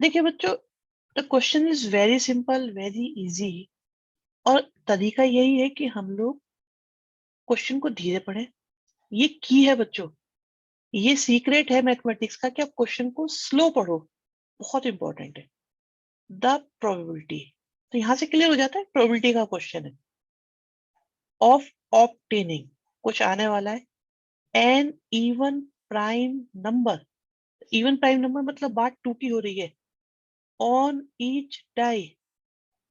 देखिए बच्चों, the question is very simple, very easy. और तरीका यही है कि हम लोग क्वेश्चन को धीरे पढ़ें। ये की है बच्चों, ये सीक्रेट है मैथमेटिक्स का कि आप क्वेश्चन को स्लो पढ़ो। बहुत इंपॉर्टेंट है। द प्रोबेबिलिटी, तो यहां से क्लियर हो जाता है प्रोबेबिलिटी का क्वेश्चन है। ऑफ ऑब्टेनिंग, कुछ आने वाला है। An even prime number, even prime number मतलब बात टूटी हो रही है। ऑन ईच डाई,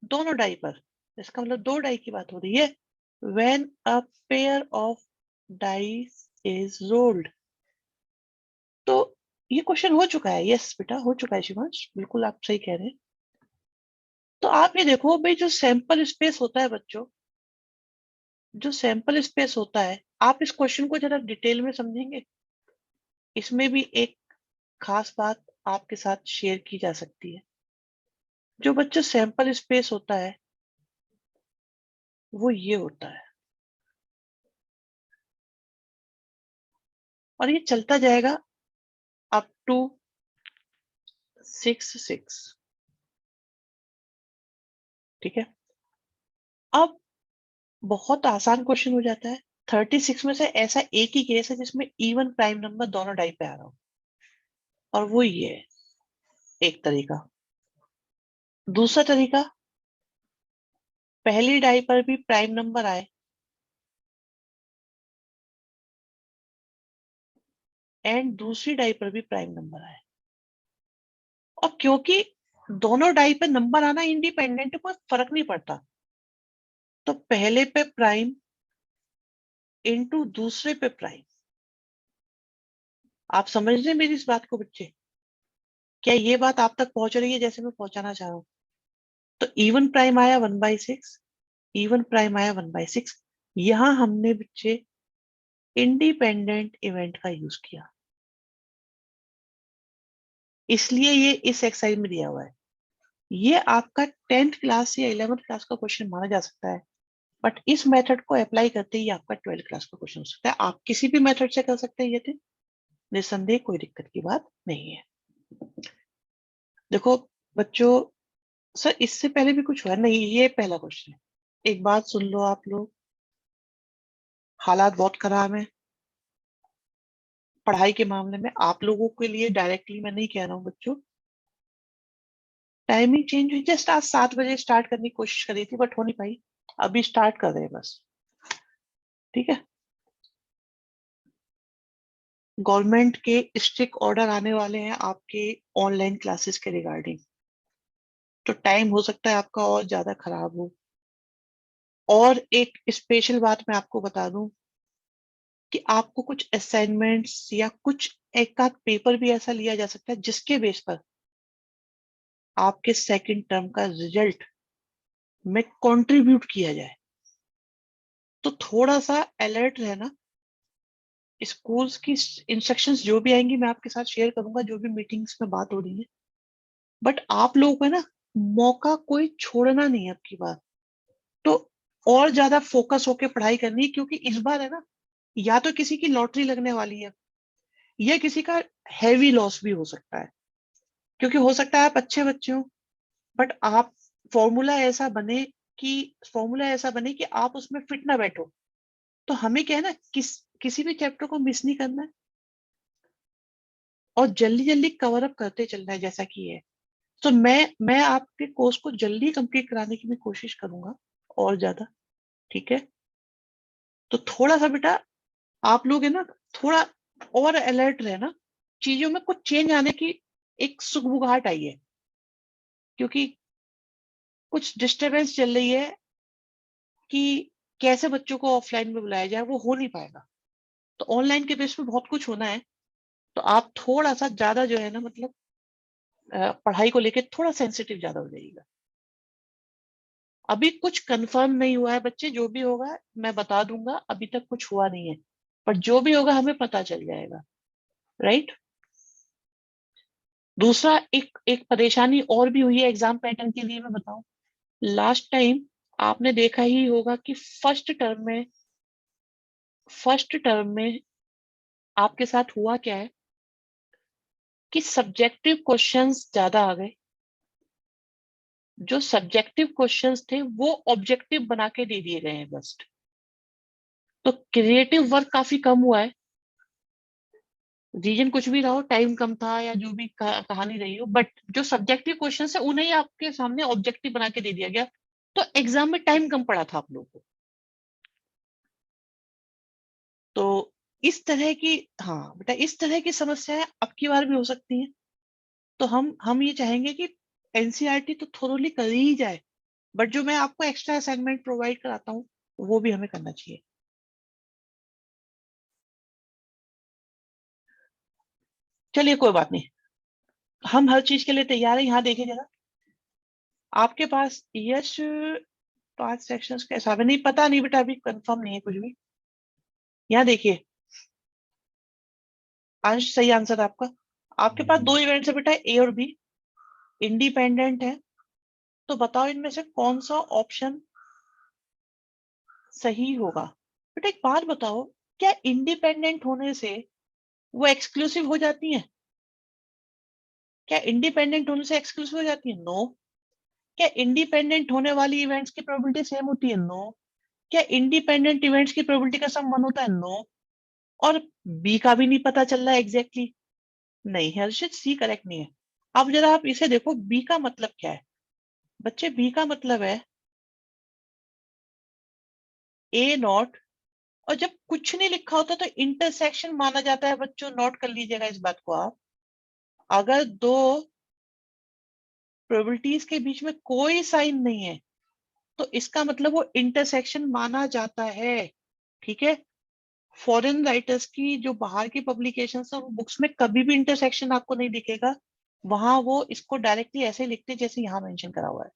दोनों डाई पर, इसका मतलब दो डाई की बात हो रही है। When a pair of dice is rolled, तो ये क्वेश्चन हो चुका है। यस बेटा, हो चुका है शिवांश, बिल्कुल आप सही कह रहे हैं। तो आप ये देखो भाई, जो सैंपल स्पेस होता है बच्चों, जो सैंपल स्पेस होता है, आप इस क्वेश्चन को जरा डिटेल में समझेंगे। इसमें भी एक खास बात आपके साथ शेयर की जा सकती है। जो बच्चों सैंपल स्पेस होता है वो ये होता है, और ये चलता जाएगा अप टू 6 6। ठीक है। अब बहुत आसान क्वेश्चन हो जाता है। 36 में से ऐसा एक ही केस है जिसमें इवन प्राइम नंबर दोनों डाई पे आ रहा हो, और वो ये है एक तरीका। दूसरा तरीका, पहली डाई पर भी प्राइम नंबर आए एंड दूसरी डाई पर भी प्राइम नंबर आए। और क्योंकि दोनों डाई पे नंबर आना इंडिपेंडेंट है, कोई फर्क नहीं पड़ता, तो पहले पे प्राइम इनटू दूसरे पे प्राइम। आप समझ रहे हैं मेरी इस बात को बच्चे? क्या ये बात आप तक पहुंच रही है जैसे मैं पहुंचाना चाह रहा हूं? तो इवन प्राइम आया 1/6, इवन प्राइम आया 1/6। यहां हमने बच्चे इंडिपेंडेंट इवेंट का यूज किया, इसलिए ये इस एक्सरसाइज में दिया हुआ है। ये आपका 10th क्लास या 11th क्लास का क्वेश्चन माना जा सकता है, बट इस मेथड को अप्लाई करते ही आपका 12th क्लास का क्वेश्चन हो सकता है। आप किसी भी मेथड से कर सकते हैं, ये थे निस्संदेह, कोई दिक्कत की बात नहीं है। देखो बच्चों, सर इससे पहले भी कुछ हुआ नहीं, ये पहला क्वेश्चन है। एक बात सुन लो आप लोग, हालात बहुत खराब है पढ़ाई के मामले में। आप लोगों के लिए डायरेक्टली मैं नहीं कह रहा हूँ बच्चों, टाइमिंग चेंज हुई। जस्ट आज 7 बजे स्टार्ट करने की कोशिश करी थी बट हो नहीं पाई, अभी स्टार्ट कर रहे हैं बस। ठीक है। गवर्नमेंट के स्ट्रिक्ट ऑर्डर आने वाले हैं आपके ऑनलाइन क्लासेस के रिगार्डिंग, तो टाइम हो सकता है आपका और ज्यादा खराब हो। और एक स्पेशल बात मैं आपको बता दूं कि आपको कुछ असाइनमेंट्स या कुछ एक आध पेपर भी ऐसा लिया जा सकता है जिसके बेस पर आपके सेकंड टर्म का रिजल्ट में कंट्रीब्यूट किया जाए। तो थोड़ा सा अलर्ट रहना। स्कूल्स की इंस्ट्रक्शंस जो भी आएंगी मैं आपके साथ शेयर करूंगा, जो भी मीटिंग्स में बात हो रही है। बट आप लोगों को है ना, मौका कोई छोड़ना नहीं है आपकी बात। तो और ज्यादा फोकस होके पढ़ाई करनी है, क्योंकि इस बार है ना, या तो किसी की लॉटरी लगने वाली है या किसी का हैवी लॉस भी हो सकता है। क्योंकि हो सकता है आप अच्छे बच्चे हो, बट आप फॉर्मूला ऐसा बने कि फॉर्मूला ऐसा बने कि आप उसमें फिट ना बैठो। तो हमें क्या है ना, किसी भी चैप्टर को मिस नहीं करना है और जल्दी जल्दी कवर अप करते चलना है जैसा कि है। तो मैं आपके कोर्स को जल्दी कंप्लीट कराने की भी कोशिश करूंगा और ज्यादा। ठीक है। तो थोड़ा सा बेटा आप लोग है ना, थोड़ा और अलर्ट रहना। चीजों में कुछ चेंज आने की एक सुगबुगाहट आई है, क्योंकि कुछ डिस्टरबेंस चल रही है कि कैसे बच्चों को ऑफलाइन में बुलाया जाए, वो हो नहीं पाएगा। तो ऑनलाइन के बेस पे बहुत कुछ होना है। तो आप थोड़ा सा ज्यादा जो है ना, मतलब पढ़ाई को लेके थोड़ा सेंसिटिव ज्यादा हो जाएगा। अभी कुछ कंफर्म नहीं हुआ है बच्चे, जो भी होगा मैं बता दूंगा, अभी तक कुछ हुआ नहीं है, पर जो भी होगा हमें पता चल जाएगा। राइट। दूसरा एक एक परेशानी और भी हुई है एग्जाम पैटर्न के लिए, मैं बताऊं। लास्ट टाइम आपने देखा ही होगा कि फर्स्ट टर्म में आपके साथ हुआ क्या है कि सब्जेक्टिव क्वेश्चंस ज्यादा आ गए जो सब्जेक्टिव क्वेश्चंस थे वो ऑब्जेक्टिव बना के दे दिए गए हैं बस। तो क्रिएटिव वर्क काफी कम हुआ है। रीजन कुछ भी रहा हो, टाइम कम था या जो भी कहानी रही हो, बट जो सब्जेक्टिव क्वेश्चन है उन्हें ही आपके सामने ऑब्जेक्टिव बना के दे दिया गया। तो एग्जाम में टाइम कम पड़ा था आप लोगों को। तो इस तरह की, हाँ बेटा, इस तरह की समस्याएं अब की बार भी हो सकती हैं। तो हम ये चाहेंगे कि एनसीईआरटी तो थोरोली कर ही जाए, बट जो मैं आपको एक्स्ट्रा असाइनमेंट प्रोवाइड कराता हूँ वो भी हमें करना चाहिए। चलिए कोई बात नहीं, हम हर चीज के लिए तैयार हैं। यहाँ देखिए जरा, आपके पास यश 5 सेक्शंस का हिसाब है, नहीं पता नहीं बेटा, अभी कंफर्म नहीं है कुछ भी। यहाँ देखिए, अंश सही आंसर आपका। आपके पास 2 इवेंट्स है बेटा, ए और बी, इंडिपेंडेंट है। तो बताओ इनमें से कौन सा ऑप्शन सही होगा। बेटा एक बात बताओ, क्या इंडिपेंडेंट होने से वो एक्सक्लूसिव हो जाती है? क्या इंडिपेंडेंट होने से एक्सक्लूसिव हो जाती है? नो। क्या इंडिपेंडेंट होने वाली इवेंट्स की प्रोबेबिलिटी सेम होती है? नो। क्या इंडिपेंडेंट इवेंट्स की प्रोबेबिलिटी का सम 1 होता है? नो। और बी का भी नहीं पता चल रहा है एग्जैक्टली नहीं है हर्षित, सी करेक्ट नहीं है। अब जरा आप इसे देखो, बी का मतलब क्या है बच्चे? बी का मतलब है ए नॉट, और जब कुछ नहीं लिखा होता तो इंटरसेक्शन माना जाता है बच्चों, नोट कर लीजिएगा इस बात को आप। अगर दो प्रोबेबिलिटीज के बीच में कोई साइन नहीं है तो इसका मतलब वो इंटरसेक्शन माना जाता है। ठीक है, फॉरेन राइटर्स की जो बाहर की पब्लिकेशन है बुक्स में कभी भी इंटरसेक्शन आपको नहीं दिखेगा। वहां वो इसको डायरेक्टली ऐसे लिखते जैसे यहाँ मेंशन करा हुआ है।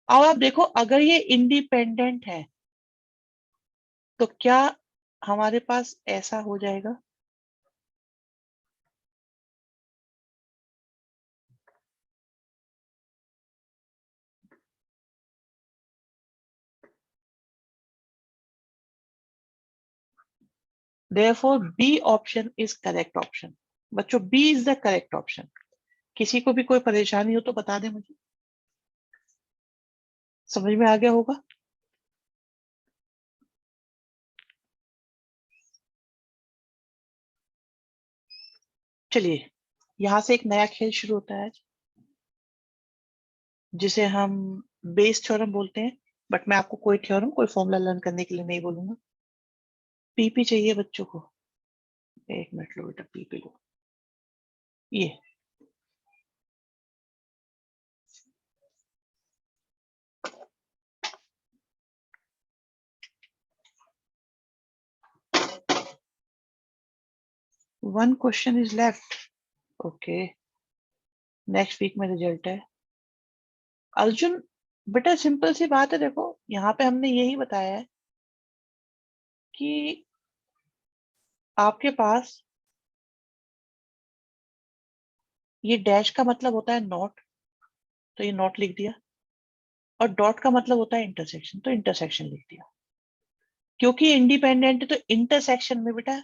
अब आप देखो, अगर ये इंडिपेंडेंट है तो क्या हमारे पास ऐसा हो जाएगा? Therefore B option is correct option। बच्चों B is the correct option। किसी को भी कोई परेशानी हो तो बता दे मुझे, समझ में आ गया होगा। चलिए, यहां से एक नया खेल शुरू होता है जिसे हम बेस थ्योरम बोलते हैं। बट मैं आपको कोई थ्योरम, कोई फॉर्मूला लर्न करने के लिए नहीं बोलूंगा। पीपी चाहिए बच्चों को? एक मिनट लो बेटा, पीपी लो। ये 1 question is left. Okay, next week में रिजल्ट है। अर्जुन बेटा सिंपल सी बात है, देखो यहाँ पे हमने यही बताया है कि आपके पास ये डैश का मतलब होता है नॉट, तो ये नॉट लिख दिया। और डॉट का मतलब होता है इंटरसेक्शन, तो इंटरसेक्शन लिख दिया। क्योंकि इंडिपेंडेंट है तो इंटरसेक्शन में बेटा,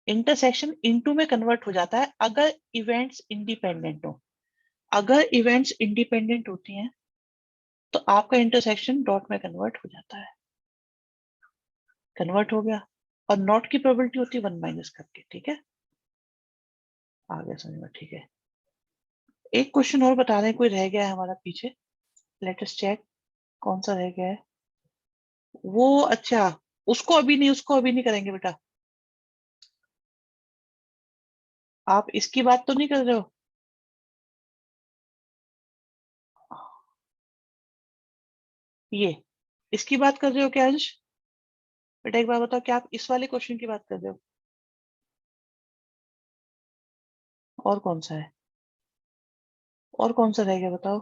इंटरसेक्शन इनटू में कन्वर्ट हो जाता है अगर इवेंट्स इंडिपेंडेंट हो। अगर इवेंट्स इंडिपेंडेंट होती हैं तो आपका इंटरसेक्शन डॉट में कन्वर्ट हो जाता है। कन्वर्ट हो गया। और नॉट की प्रोबेबिलिटी होती है 1 माइनस करके। ठीक है, आ गया समझ में? ठीक है, एक क्वेश्चन और बता रहे हैं, कोई रह गया है हमारा पीछे। लेट अस चेक कौन सा रह गया है वो। अच्छा, उसको अभी नहीं करेंगे बेटा। आप इसकी बात तो नहीं कर रहे हो? ये इसकी बात कर रहे हो क्या अंश? बेटा एक बार बताओ, क्या आप इस वाले क्वेश्चन की बात कर रहे हो? और कौन सा है? और कौन सा रह गया बताओ?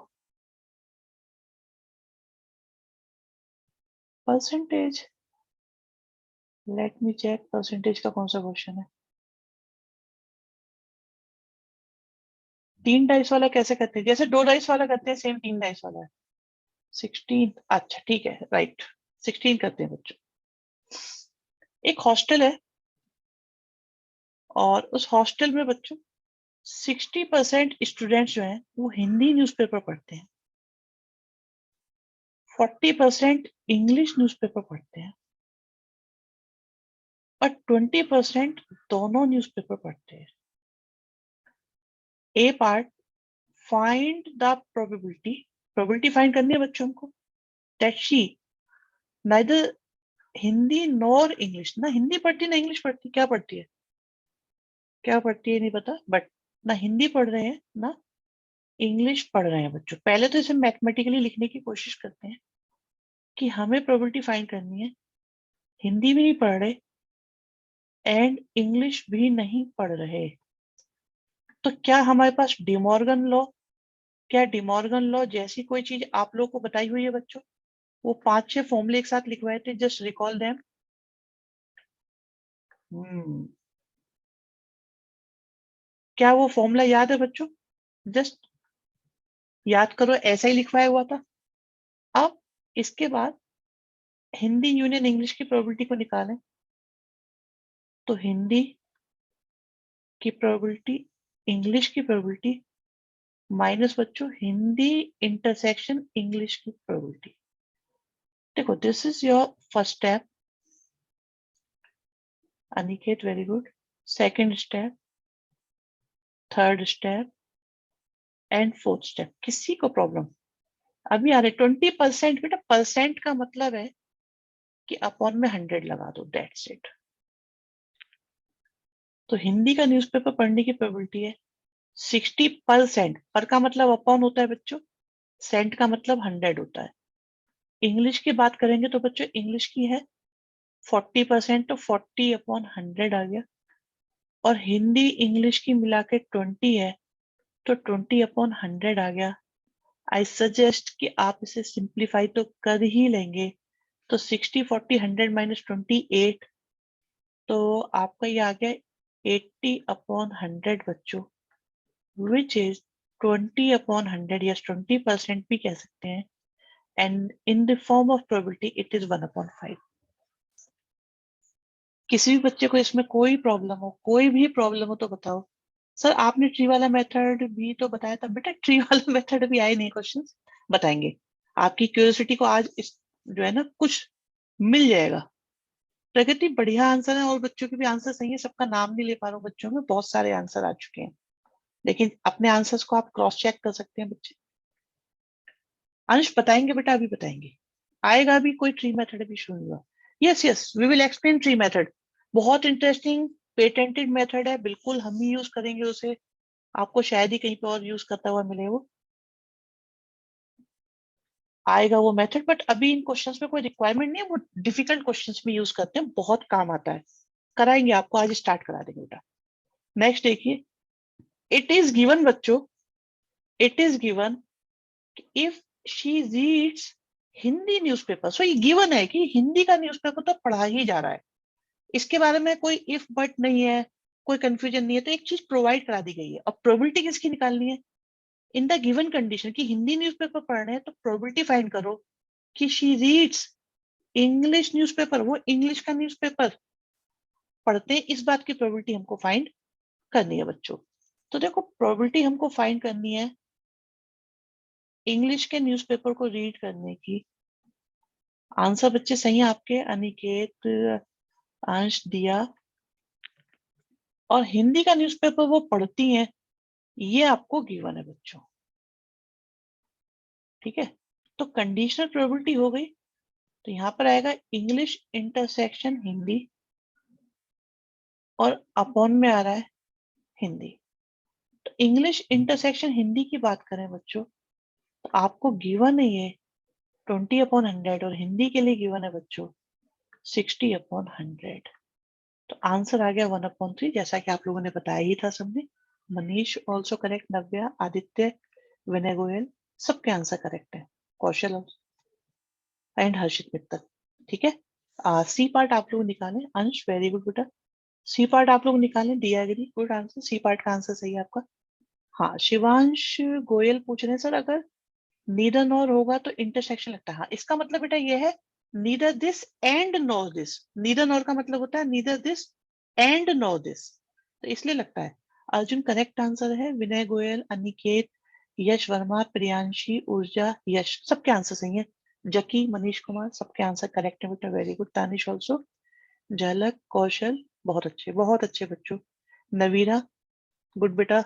Percentage. Let me check, percentage का कौन सा क्वेश्चन है? 3 डाइस वाला कैसे करते हैं? जैसे 2 डाइस वाला करते हैं सेम 3 डाइस वाला है। 16। अच्छा ठीक है, राइट, 16 करते हैं बच्चों। एक हॉस्टल है और उस हॉस्टल में बच्चों 60% स्टूडेंट्स जो हैं वो हिंदी न्यूज़पेपर पढ़ते हैं। 40% इंग्लिश न्यूज़पेपर पढ़ते हैं और 20% दोनों न्यूज़पेपर पढ़ते हैं। A part, find the probability find करनी है बच्चों को, that she neither Hindi nor English, ना हिंदी पढ़ती ना इंग्लिश पढ़ती, क्या पढ़ती है, क्या पढ़ती है नहीं पता, बट ना हिंदी पढ़ रहे हैं ना इंग्लिश पढ़ रहे हैं बच्चों। पहले तो इसे मैथमेटिकली लिखने की कोशिश करते हैं कि हमें प्रोबेबिलिटी फाइंड करनी है, हिंदी भी नहीं पढ़ रहे एंड इंग्लिश भी नहीं पढ़ रहे। तो क्या हमारे पास डिमॉर्गन लॉ, क्या डिमॉर्गन लॉ जैसी कोई चीज आप लोगों को बताई हुई है बच्चों? वो 5-6 फॉर्मूले एक साथ लिखवाए थे, जस्ट रिकॉल देम। क्या वो फॉर्मूला याद है बच्चों? जस्ट याद करो, ऐसा ही लिखवाया हुआ था। अब इसके बाद हिंदी यूनियन इंग्लिश की प्रोबेबिलिटी को निकालें, तो हिंदी की प्रोबेबिलिटी, इंग्लिश की प्रोबेबिलिटी माइनस बच्चों हिंदी इंटरसेक्शन इंग्लिश की प्रोबेबिलिटी। देखो, this is your first step Aniket, very good. Second step, third step and fourth step. किसी को प्रॉब्लम अभी आ रहे? 20% बेटा, परसेंट का मतलब है कि अपॉन में 100 लगा दो, दैट्स इट। तो हिंदी का न्यूज़पेपर पढ़ने की प्रोबेबिलिटी है 60%। पर का मतलब अपॉन होता है बच्चों, सेंट का मतलब 100 होता है। इंग्लिश की बात करेंगे तो बच्चों इंग्लिश की है 40%, तो 40/100 आ गया। और हिंदी इंग्लिश की मिला के 20 है, तो 20/100 आ गया। आई सजेस्ट कि आप इसे सिंप्लीफाई तो कर ही लेंगे। तो 60, 40, 100 माइनस 28, तो आपका ये आ गया 80/100 बच्चों, विच इज 20/100, या 20% भी कह सकते हैं। And in the form of probability it is 1/5। किसी भी बच्चे को इसमें कोई प्रॉब्लम हो, कोई भी प्रॉब्लम हो तो बताओ। सर आपने ट्री वाला मेथड भी तो बताया था बेटा, ट्री वाला मेथड भी आए नहीं क्वेश्चंस, बताएंगे। आपकी क्यूरियोसिटी को आज इस जो है ना कुछ मिल जाएगा। प्रगति बढ़िया आंसर है, और बच्चों के भी आंसर सही है। सबका नाम नहीं ले पा रहा हूँ, बच्चों में बहुत सारे आंसर आ चुके हैं, लेकिन अपने आंसर्स को आप क्रॉस चेक कर सकते हैं बच्चे। अंश बताएंगे बेटा, अभी बताएंगे, आएगा अभी, कोई ट्री मेथड भी शुरू हुआ। Yes yes, we will explain tree method. बहुत इंटरेस्टिंग पेटेंटेड मेथड है, बिल्कुल हम ही यूज करेंगे उसे, आपको शायद ही कहीं पे और यूज करता हुआ मिले। वो आएगा वो मेथड, बट अभी इन क्वेश्चंस में कोई रिक्वायरमेंट नहीं है, वो डिफिकल्ट क्वेश्चंस में यूज करते हैं, बहुत काम आता है। कराएंगे आपको, आज स्टार्ट करा देंगे बेटा। नेक्स्ट देखिए, इट इज गिवन बच्चों, it is given if she reads Hindi newspaper. So ये गिवन है कि हिंदी का न्यूज़पेपर तो पढ़ा ही जा रहा है, इसके बारे में कोई इफ बट नहीं है, कोई कंफ्यूजन नहीं है। तो एक चीज प्रोवाइड करा दी गई है। अब प्रोबेबिलिटी किसकी निकालनी है? इन द गिवन कंडीशन कि हिंदी न्यूज़पेपर पढ़ रहे हैं, तो प्रोबेबिलिटी फाइंड करो कि शी रीड्स इंग्लिश न्यूज़पेपर, वो इंग्लिश का न्यूज़पेपर पढ़ते हैं, इस बात की प्रोबेबिलिटी हमको फाइंड करनी है बच्चों। तो देखो, प्रोबेबिलिटी हमको फाइंड करनी है इंग्लिश के न्यूज़पेपर को रीड करने की। आंसर बच्चे सही है आपके, अनिकेत, अंश, दिया। और हिंदी का न्यूज़पेपर वो पढ़ती हैं, ये आपको गिवन है बच्चों, ठीक है। तो कंडीशनल प्रोबेबिलिटी हो गई, तो यहां पर आएगा इंग्लिश इंटरसेक्शन हिंदी, और अपॉन में आ रहा है हिंदी। तो इंग्लिश इंटरसेक्शन हिंदी की बात करें बच्चों, तो आपको गिवन है ये 20/100, और हिंदी के लिए गिवन है बच्चों 60/100। तो आंसर आ गया 1/3, जैसा कि आप लोगों ने बताया ही था सबने। मनीष ऑल्सो करेक्ट, नव्या, आदित्य, विनय गोयल, सबके आंसर करेक्ट है, कौशल एंड हर्षित मित्तल, ठीक है। सी पार्ट आप लोग निकालें, अंश वेरी गुड बेटा। सी पार्ट आप लोग निकालें, दिया गिरी गुड आंसर, सी पार्ट का आंसर सही है आपका। हाँ, शिवांश गोयल पूछ रहे हैं सर, अगर नीदर नॉर होगा तो इंटरसेक्शन लगता है। हाँ, इसका मतलब बेटा ये है neither this and nor this. Neither nor का मतलब होता है neither this and nor this, तो इसलिए लगता है। अर्जुन करेक्ट आंसर है, विनय गोयल, अनिकेत, यश वर्मा, प्रियांशी, ऊर्जा, यश, सबके आंसर सही है। जकी, मनीष कुमार, सबके आंसर करेक्ट है बेटा, वेरी गुड। तानिश ऑल्सो। झलक, कौशल, बहुत अच्छे बच्चों। नवीरा, गुड बेटा,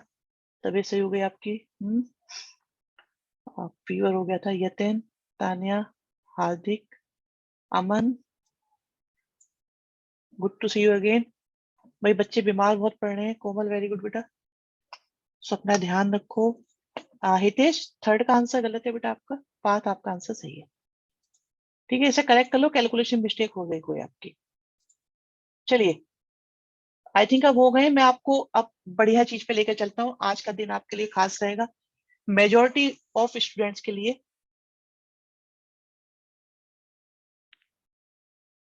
तबीयत सही हो गई आपकी। फीवर हो गया था। Yatin, Tania, Hardik, Aman, good to see you again. भाई बच्चे बीमार बहुत पड़ रहे हैं। कोमल, वेरी गुड बेटा। सो अपना ध्यान रखो। हितेश, थर्ड का आंसर गलत है बेटा आपका। पाथ आपका आंसर सही है। ठीक है, इसे करेक्ट कर लो, कैलकुलेशन मिस्टेक हो गई कोई आपकी। चलिए, आई थिंक अब हो गए। मैं आपको अब बढ़िया चीज पे लेकर चलता हूँ। आज का दिन आपके लिए खास रहेगा, मेजोरिटी ऑफ स्टूडेंट्स के लिए।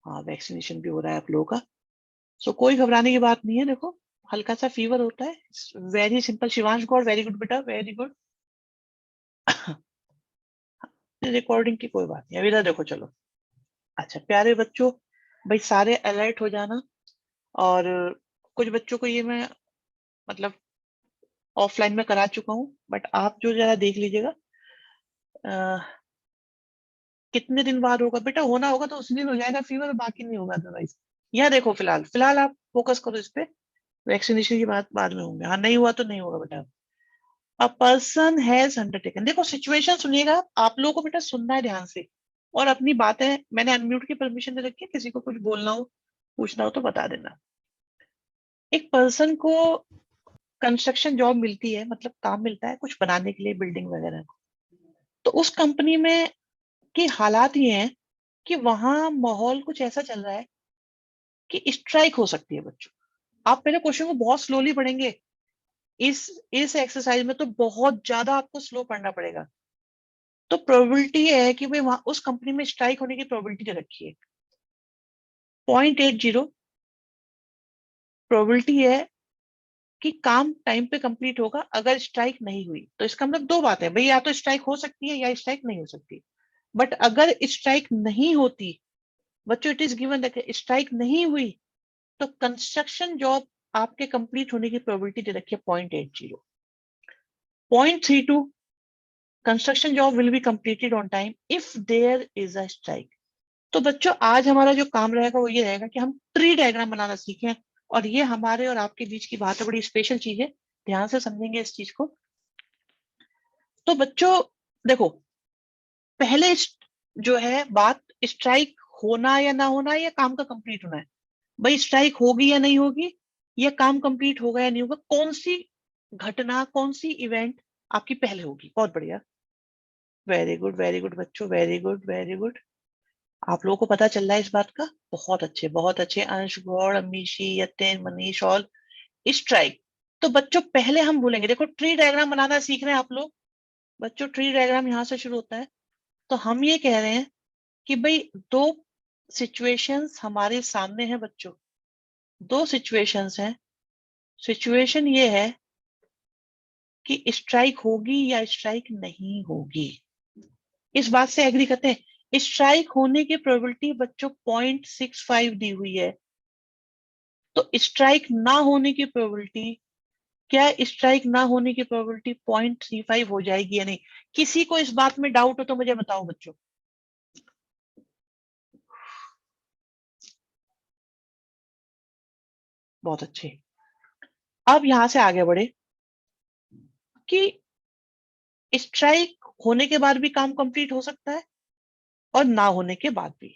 हाँ, वैक्सीनेशन भी हो रहा है आप लोगों का। सो कोई घबराने की बात नहीं है। देखो, हल्का सा फीवर होता है, very simple. Shivansh Gaur, very good बेटा, वेरी गुड। रिकॉर्डिंग की कोई बात नहीं अभी। देखो चलो, अच्छा प्यारे बच्चों, भाई सारे अलर्ट हो जाना। और कुछ बच्चों को ये मैं मतलब ऑफलाइन में करा चुका हूँ, बट आप जो जरा देख लीजिएगा। कितने दिन बाद होगा बेटा? होना होगा तो उस दिन हो जाएगा फीवर, बाकी नहीं होगा अदरवाइज। यहाँ देखो, फिलहाल फिलहाल आप फोकस करो इस पे। वैक्सीनेशन की बात बाद में होंगे। हाँ, नहीं हुआ तो नहीं होगा बेटा। अ पर्सन हैज अंडरटेकन, देखो सिचुएशन सुनिएगा। आप लोगों को बेटा सुनना है ध्यान से, और अपनी बातें मैंने अनम्यूट की परमिशन दे रखी है, किसी को कुछ बोलना हो पूछना हो तो बता देना। एक पर्सन को कंस्ट्रक्शन जॉब मिलती है, मतलब काम मिलता है कुछ बनाने के लिए, बिल्डिंग वगैरह को। तो उस कंपनी में की हालात ये हैं कि वहां माहौल कुछ ऐसा चल रहा है कि स्ट्राइक हो सकती है बच्चों। आप पहले क्वेश्चन को बहुत स्लोली पढ़ेंगे। इस इस एक्सरसाइज में तो बहुत ज्यादा आपको स्लो पढ़ना पड़ेगा। तो प्रोबेबिलिटी है कि भाई वहां उस कंपनी में स्ट्राइक होने की प्रोबेबिलिटी दे रखी है 0.80। प्रोबेबिलिटी है कि काम टाइम पे कंप्लीट होगा अगर स्ट्राइक नहीं हुई। तो इसका मतलब दो बात है भाई, या तो स्ट्राइक हो सकती है या स्ट्राइक नहीं हो सकती। बट अगर स्ट्राइक नहीं होती बच्चों, इट इज गिवन, स्ट्राइक नहीं हुई, तो कंस्ट्रक्शन जॉब आपके कंप्लीट होने की प्रोबेबिलिटी दे रखी है 0.80। 0.32, construction job will be completed on time if there is a strike. तो बच्चों आज हमारा जो काम रहेगा वो ये रहेगा कि हम ट्री डायग्राम बनाना सीखें। और ये हमारे और आपके बीच की बात है, बड़ी स्पेशल चीज है, ध्यान से समझेंगे इस चीज को। तो बच्चों देखो, पहले जो है बात, स्ट्राइक होना या ना होना, या काम का कंप्लीट होना है। भाई स्ट्राइक होगी या नहीं होगी, या काम कंप्लीट होगा या नहीं होगा, कौन सी घटना, कौन सी इवेंट आपकी पहले होगी? बहुत बढ़िया, वेरी गुड बच्चों, वेरी गुड, वेरी गुड। आप लोगों को पता चल रहा है इस बात का। बहुत अच्छे, बहुत अच्छे। अंश, गौड़, अमीशी, यतिन, मनीष, ऑल स्ट्राइक। तो बच्चों पहले हम बोलेंगे, देखो ट्री डायग्राम बनाना सीख रहे हैं आप लोग। बच्चों ट्री डायग्राम यहां से शुरू होता है। तो हम ये कह रहे हैं कि भाई दो सिचुएशंस हमारे सामने हैं बच्चों। दो सिचुएशंस हैं। सिचुएशन ये है कि स्ट्राइक होगी या स्ट्राइक नहीं होगी। इस बात से एग्री करते हैं? स्ट्राइक होने की प्रोबेबिलिटी बच्चों 0.65 दी हुई है। तो स्ट्राइक ना होने की प्रोबेबिलिटी, क्या स्ट्राइक ना होने की प्रोबेबिलिटी 0.35 हो जाएगी या नहीं? किसी को इस बात में डाउट हो तो मुझे बताओ बच्चों। बहुत अच्छे। अब यहां से आगे बढ़े कि स्ट्राइक होने के बाद भी काम कंप्लीट हो सकता है और ना होने के बाद भी।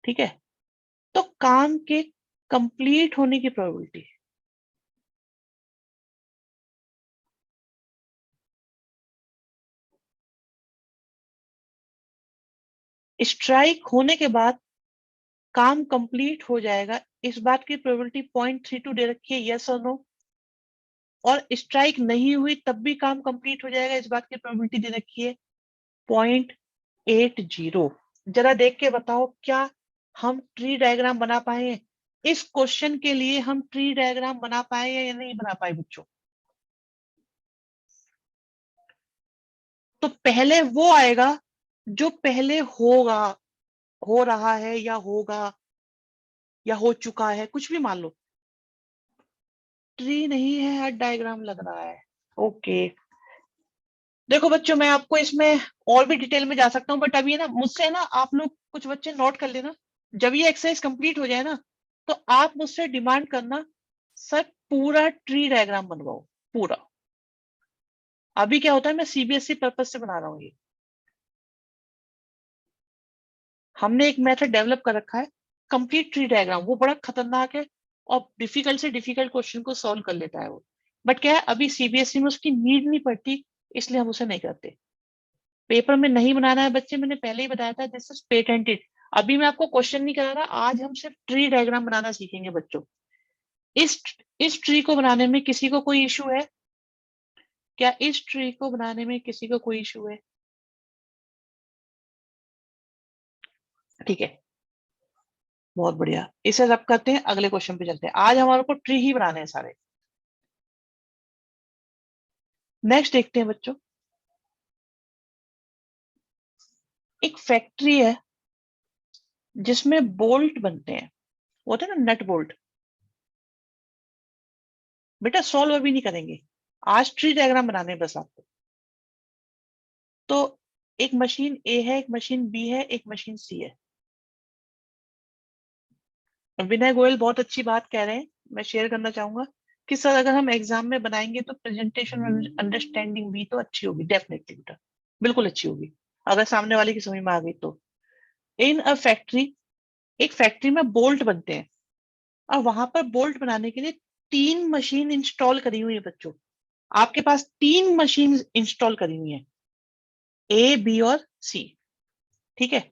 ठीक है, तो काम के कंप्लीट होने की प्रोबेबिलिटी, स्ट्राइक होने के बाद काम कंप्लीट हो जाएगा, इस बात की प्रोबेबिलिटी 0.32 दे रखी है, यस और नो। और स्ट्राइक नहीं हुई तब भी काम कंप्लीट हो जाएगा, इस बात की प्रोबेबिलिटी दे रखी है 0.80। जरा देख के बताओ, क्या हम ट्री डायग्राम बना पाए हैं? इस क्वेश्चन के लिए हम ट्री डायग्राम बना पाए या नहीं बना पाए बच्चों? तो पहले वो आएगा जो पहले होगा, हो रहा है या होगा या हो चुका है, कुछ भी मान लो। ट्री नहीं है, डायग्राम लग रहा है। ओके, देखो बच्चों, मैं आपको इसमें और भी डिटेल में जा सकता हूँ, बट अभी ना मुझसे ना आप लोग कुछ बच्चे नोट कर लेना। जब ये एक्सरसाइज कंप्लीट हो जाए ना, तो आप मुझसे डिमांड करना, सर पूरा ट्री डायग्राम बनवाओ पूरा। अभी क्या होता है, मैं सीबीएसई पर्पज से बना रहा हूँ ये। हमने एक मेथड डेवलप कर रखा है, कंप्लीट ट्री डायग्राम। वो बड़ा खतरनाक है और डिफिकल्ट से डिफिकल्ट क्वेश्चन को सॉल्व कर लेता है वो। बट क्या है, अभी सीबीएसई में उसकी नीड नहीं पड़ती, इसलिए हम उसे नहीं करते। पेपर में नहीं बनाना है बच्चे, मैंने पहले ही बताया था, दिस इज पेटेंटेड। अभी मैं आपको क्वेश्चन नहीं करा रहा, आज हम सिर्फ ट्री डायग्राम बनाना सीखेंगे बच्चों। इस इस ट्री को बनाने में किसी को कोई इशू है क्या? इस ट्री को बनाने में किसी को कोई इशू है? ठीक है, बहुत बढ़िया। इसे रब करते हैं, अगले क्वेश्चन पे चलते हैं। आज हमारे को ट्री ही बनाने हैं सारे। नेक्स्ट देखते हैं बच्चों, एक फैक्ट्री है जिसमें बोल्ट बनते हैं, वो होता है ना नट बोल्ट। बेटा सॉल्व अभी नहीं करेंगे, आज ट्री डायग्राम बनाने हैं बस आपको। तो एक मशीन ए है, एक मशीन बी है, एक मशीन सी है। विनय गोयल बहुत अच्छी बात कह रहे हैं, मैं शेयर करना चाहूंगा कि सर अगर हम एग्जाम में बनाएंगे तो प्रेजेंटेशन अंडरस्टैंडिंग भी तो अच्छी होगी। डेफिनेटली बेटा, बिल्कुल अच्छी होगी, अगर सामने वाले की समझ में आ गई तो। इन अ फैक्ट्री, एक फैक्ट्री में बोल्ट बनते हैं, और वहां पर बोल्ट बनाने के लिए 3 मशीन इंस्टॉल करी हुई है बच्चों। आपके पास 3 मशीन इंस्टॉल करी हुई है, ए बी और सी। ठीक है,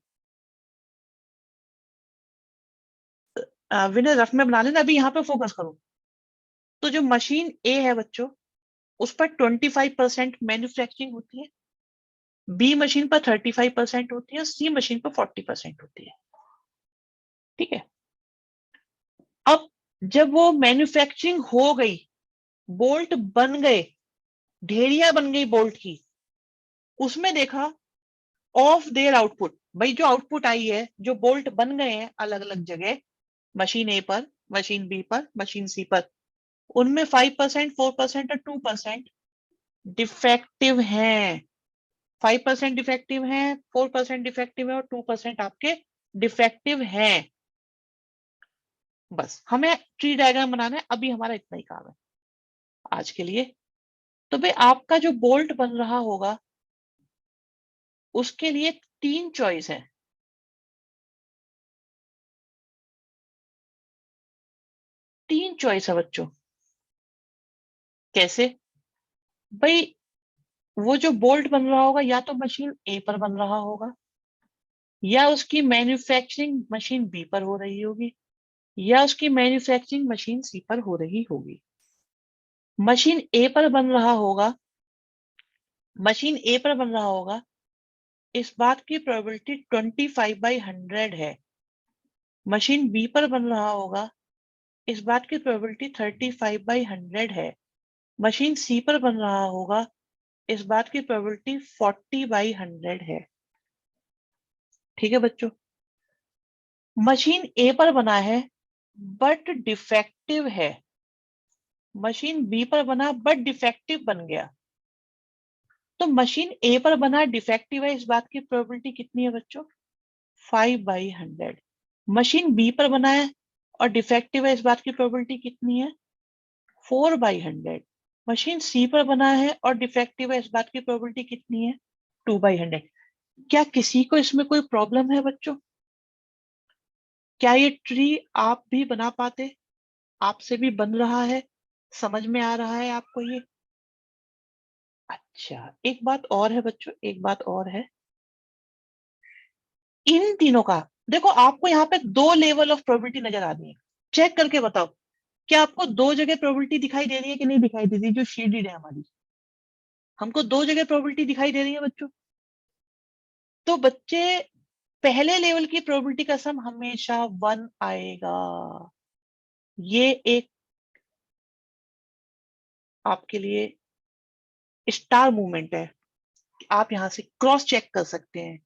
विनय रफ में बना लेना, अभी यहाँ पे फोकस करो। तो जो मशीन ए है बच्चों, उस पर 25% मैन्युफैक्चरिंग होती है, बी मशीन पर 35% होती है, सी मशीन पर 40% होती है। ठीक है, अब जब वो मैन्युफैक्चरिंग हो गई, बोल्ट बन गए, ढेरिया बन गई बोल्ट की, उसमें देखा ऑफ देयर आउटपुट, भाई जो आउटपुट आई है, जो बोल्ट बन गए हैं अलग अलग जगह, मशीन ए पर, मशीन बी पर, मशीन सी पर, उनमें 5%, 4% और 2% डिफेक्टिव हैं। 5% डिफेक्टिव है, 4% डिफेक्टिव है और 2% आपके डिफेक्टिव हैं। बस हमें ट्री डायग्राम बनाना है, अभी हमारा इतना ही काम है आज के लिए। तो भाई आपका जो बोल्ट बन रहा होगा, उसके लिए 3 चॉइस है। 3 चॉइस है बच्चों। कैसे? भाई वो जो बोल्ट बन रहा होगा, या तो मशीन ए पर बन रहा होगा, या उसकी मैन्युफैक्चरिंग मशीन बी पर हो रही होगी, या उसकी मैन्युफैक्चरिंग मशीन सी पर हो रही होगी। मशीन ए पर बन रहा होगा, मशीन ए पर बन रहा होगा, इस बात की प्रोबेबिलिटी 25/100 है। मशीन बी पर बन रहा होगा, इस बात की प्रोबेबिलिटी 35/100 है। मशीन सी पर बन रहा होगा, इस बात की प्रोबेबिलिटी 40/100 है। ठीक है बच्चों, मशीन ए पर बना है बट डिफेक्टिव है, मशीन बी पर बना बट डिफेक्टिव बन गया। तो मशीन ए पर बना डिफेक्टिव है, इस बात की प्रोबेबिलिटी कितनी है बच्चों? 5/100। मशीन बी पर बना है और डिफेक्टिव है, इस बात की प्रोबेबिलिटी कितनी है? 4/100। मशीन सी पर बना है और डिफेक्टिव है, इस बात की प्रोबेबिलिटी कितनी है? 2/100। क्या किसी को इसमें कोई प्रॉब्लम है बच्चों? क्या ये ट्री आप भी बना पाते? आपसे भी बन रहा है? समझ में आ रहा है आपको ये? अच्छा, एक बात और है बच्चों, एक बात और है, इन तीनों का देखो, आपको यहाँ पे 2 लेवल ऑफ प्रोबेबिलिटी नजर आ रही है। चेक करके बताओ, क्या आपको 2 जगह प्रोबेबिलिटी दिखाई दे रही है कि नहीं दिखाई दे रही? जो शेडेड है हमारी, हमको 2 जगह प्रोबेबिलिटी दिखाई दे रही है बच्चों। तो बच्चे, पहले लेवल की प्रोबेबिलिटी का सम हमेशा 1 आएगा। ये एक आपके लिए स्टार मूवमेंट है, आप यहां से क्रॉस चेक कर सकते हैं।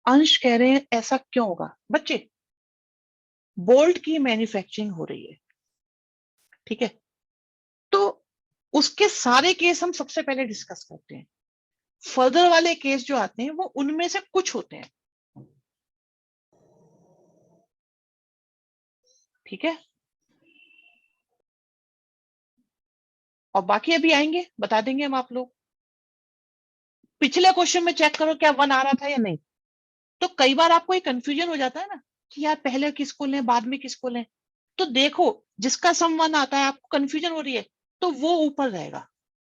अंश कह रहे हैं ऐसा क्यों होगा बच्चे? बोल्ट की मैन्युफैक्चरिंग हो रही है, ठीक है, तो उसके सारे केस हम सबसे पहले डिस्कस करते हैं। फर्दर वाले केस जो आते हैं वो उनमें से कुछ होते हैं, ठीक है। और बाकी अभी आएंगे, बता देंगे हम आप लोग। पिछले क्वेश्चन में चेक करो क्या 1 आ रहा था या नहीं। तो कई बार आपको एक कंफ्यूजन हो जाता है ना कि यार पहले किसको लें बाद में किसको लें। तो देखो, जिसका सम 1 आता है, आपको कंफ्यूजन हो रही है, तो वो ऊपर रहेगा,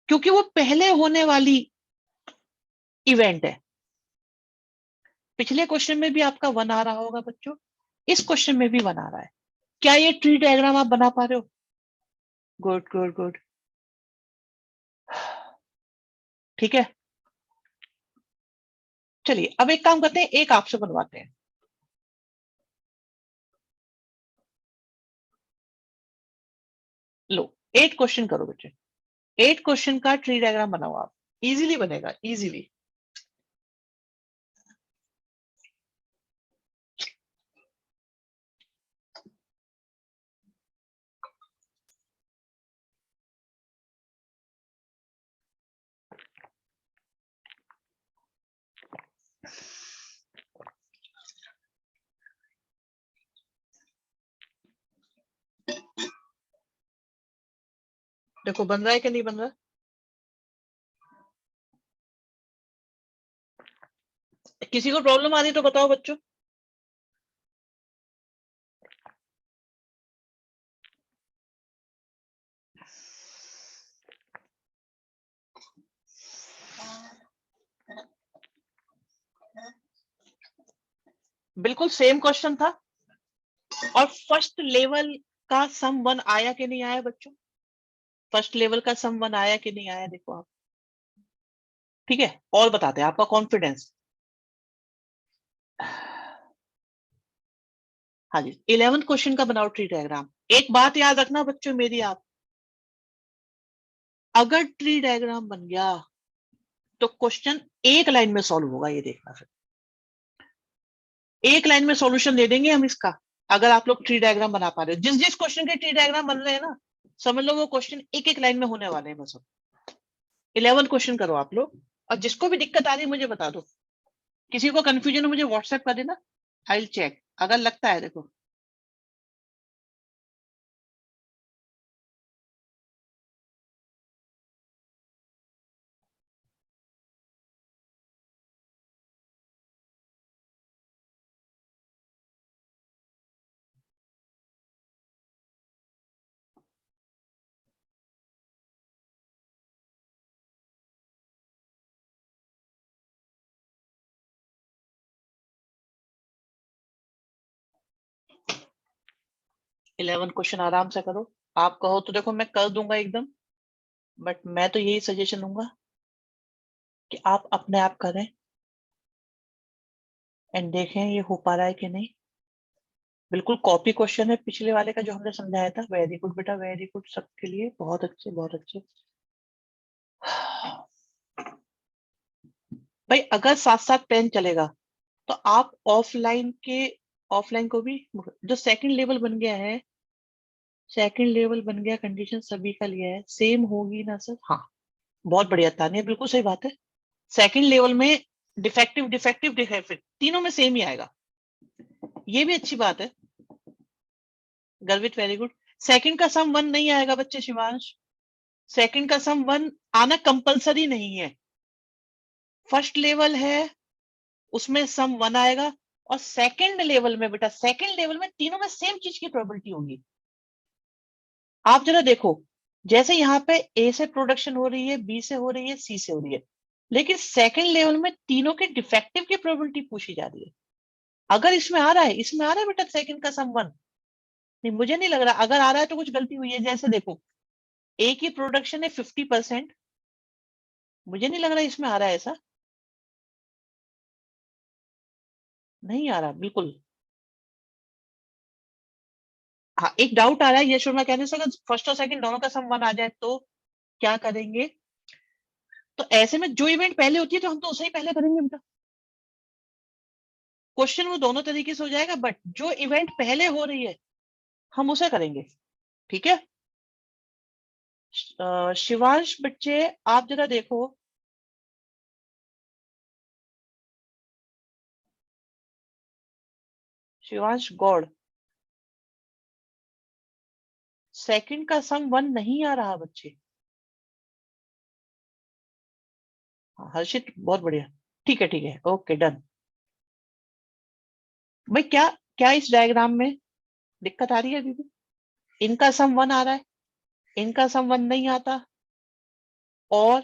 क्योंकि वो पहले होने वाली इवेंट है। पिछले क्वेश्चन में भी आपका 1 आ रहा होगा बच्चों, इस क्वेश्चन में भी 1 आ रहा है। क्या ये ट्री डायग्राम आप बना पा रहे हो? गुड गुड गुड, ठीक है। चलिए अब एक काम करते हैं, एक आपसे बनवाते हैं। लो, 8 क्वेश्चन करो बच्चे, 8 क्वेश्चन का ट्री डायग्राम बनाओ आप। इजीली बनेगा, इजीली। देखो बन रहा है कि नहीं बन रहा। किसी को प्रॉब्लम आ रही तो बताओ बच्चों। बिल्कुल सेम क्वेश्चन था, और फर्स्ट लेवल का सम 1 आया कि नहीं आया बच्चों? फर्स्ट लेवल का सम 1 आया कि नहीं आया, देखो आप। ठीक है, और बताते हैं आपका कॉन्फिडेंस। हाँ जी, 11th क्वेश्चन का बनाओ ट्री डायग्राम। एक बात याद रखना बच्चों मेरी, आप अगर ट्री डायग्राम बन गया तो क्वेश्चन एक लाइन में सॉल्व होगा, ये देखना। फिर एक लाइन में सॉल्यूशन दे देंगे हम इसका, अगर आप लोग ट्री डायग्राम बना पा रहे हो। जिस जिस क्वेश्चन के ट्री डायग्राम बन रहे हैं ना, समझ लो वो क्वेश्चन एक एक लाइन में होने वाले हैं बस। 11 क्वेश्चन करो आप लोग, और जिसको भी दिक्कत आ रही है मुझे बता दो। किसी को कंफ्यूजन हो मुझे व्हाट्सएप कर देना, आई विल चेक अगर लगता है। देखो 11 क्वेश्चन आराम से करो। आप कहो तो देखो मैं कर दूंगा एकदम, बट मैं तो यही सजेशन दूंगा कि आप अपने आप करें एंड देखें ये हो पा रहा है कि नहीं। बिल्कुल कॉपी क्वेश्चन है पिछले वाले का जो हमने समझाया था। वेरी गुड बेटा, वेरी गुड, सबके लिए बहुत अच्छे बहुत अच्छे। भाई अगर साथ साथ पेन चलेगा तो आप ऑफलाइन को भी, जो सेकंड लेवल बन गया है, सेकंड लेवल बन गया, कंडीशन सभी का लिया है, सेम होगी ना सर? हाँ, बहुत बढ़िया तानिया, बिल्कुल सही बात है। सेकंड लेवल में डिफेक्टिव डिफेक्टिव डिफेक्टिव तीनों में सेम ही आएगा, ये भी अच्छी बात है। गर्वित, वेरी गुड। सेकंड का सम 1 नहीं आएगा बच्चे, शिवांश। सेकंड का सम 1 आना कंपलसरी नहीं है। फर्स्ट लेवल है उसमें सम 1 आएगा, और सेकंड लेवल में बेटा, सेकंड लेवल में तीनों में सेम चीज की प्रोबेबिलिटी होगी। आप जरा देखो, जैसे यहाँ पे ए से प्रोडक्शन हो रही है, बी से हो रही है, सी से हो रही है, लेकिन सेकंड लेवल में तीनों के डिफेक्टिव की प्रोबेबिलिटी पूछी जा रही है। अगर इसमें आ रहा है, इसमें आ रहा है बेटा सेकंड का सम 1, नहीं मुझे नहीं लग रहा। अगर आ रहा है तो कुछ गलती हुई है। जैसे देखो, ए की प्रोडक्शन है 50%, मुझे नहीं लग रहा इसमें आ रहा है ऐसा, नहीं आ रहा बिल्कुल। हाँ, एक डाउट आ रहा है यशोमा कहने से, अगर फर्स्ट और सेकंड दोनों का सम 1 आ जाए तो क्या करेंगे? तो ऐसे में जो इवेंट पहले होती है तो हम तो उसे ही पहले करेंगे बेटा। क्वेश्चन वो दोनों तरीके से हो जाएगा, बट जो इवेंट पहले हो रही है हम उसे करेंगे, ठीक है। शिवांश बच्चे आप जरा देखो, शिवांश गौड़, सेकंड का सम 1 नहीं आ रहा बच्चे। हाँ, हर्षित बहुत बढ़िया, ठीक है ठीक है, ओके डन। भाई क्या क्या इस डायग्राम में दिक्कत आ रही है अभी भी? इनका सम 1 आ रहा है, इनका सम 1 नहीं आता, और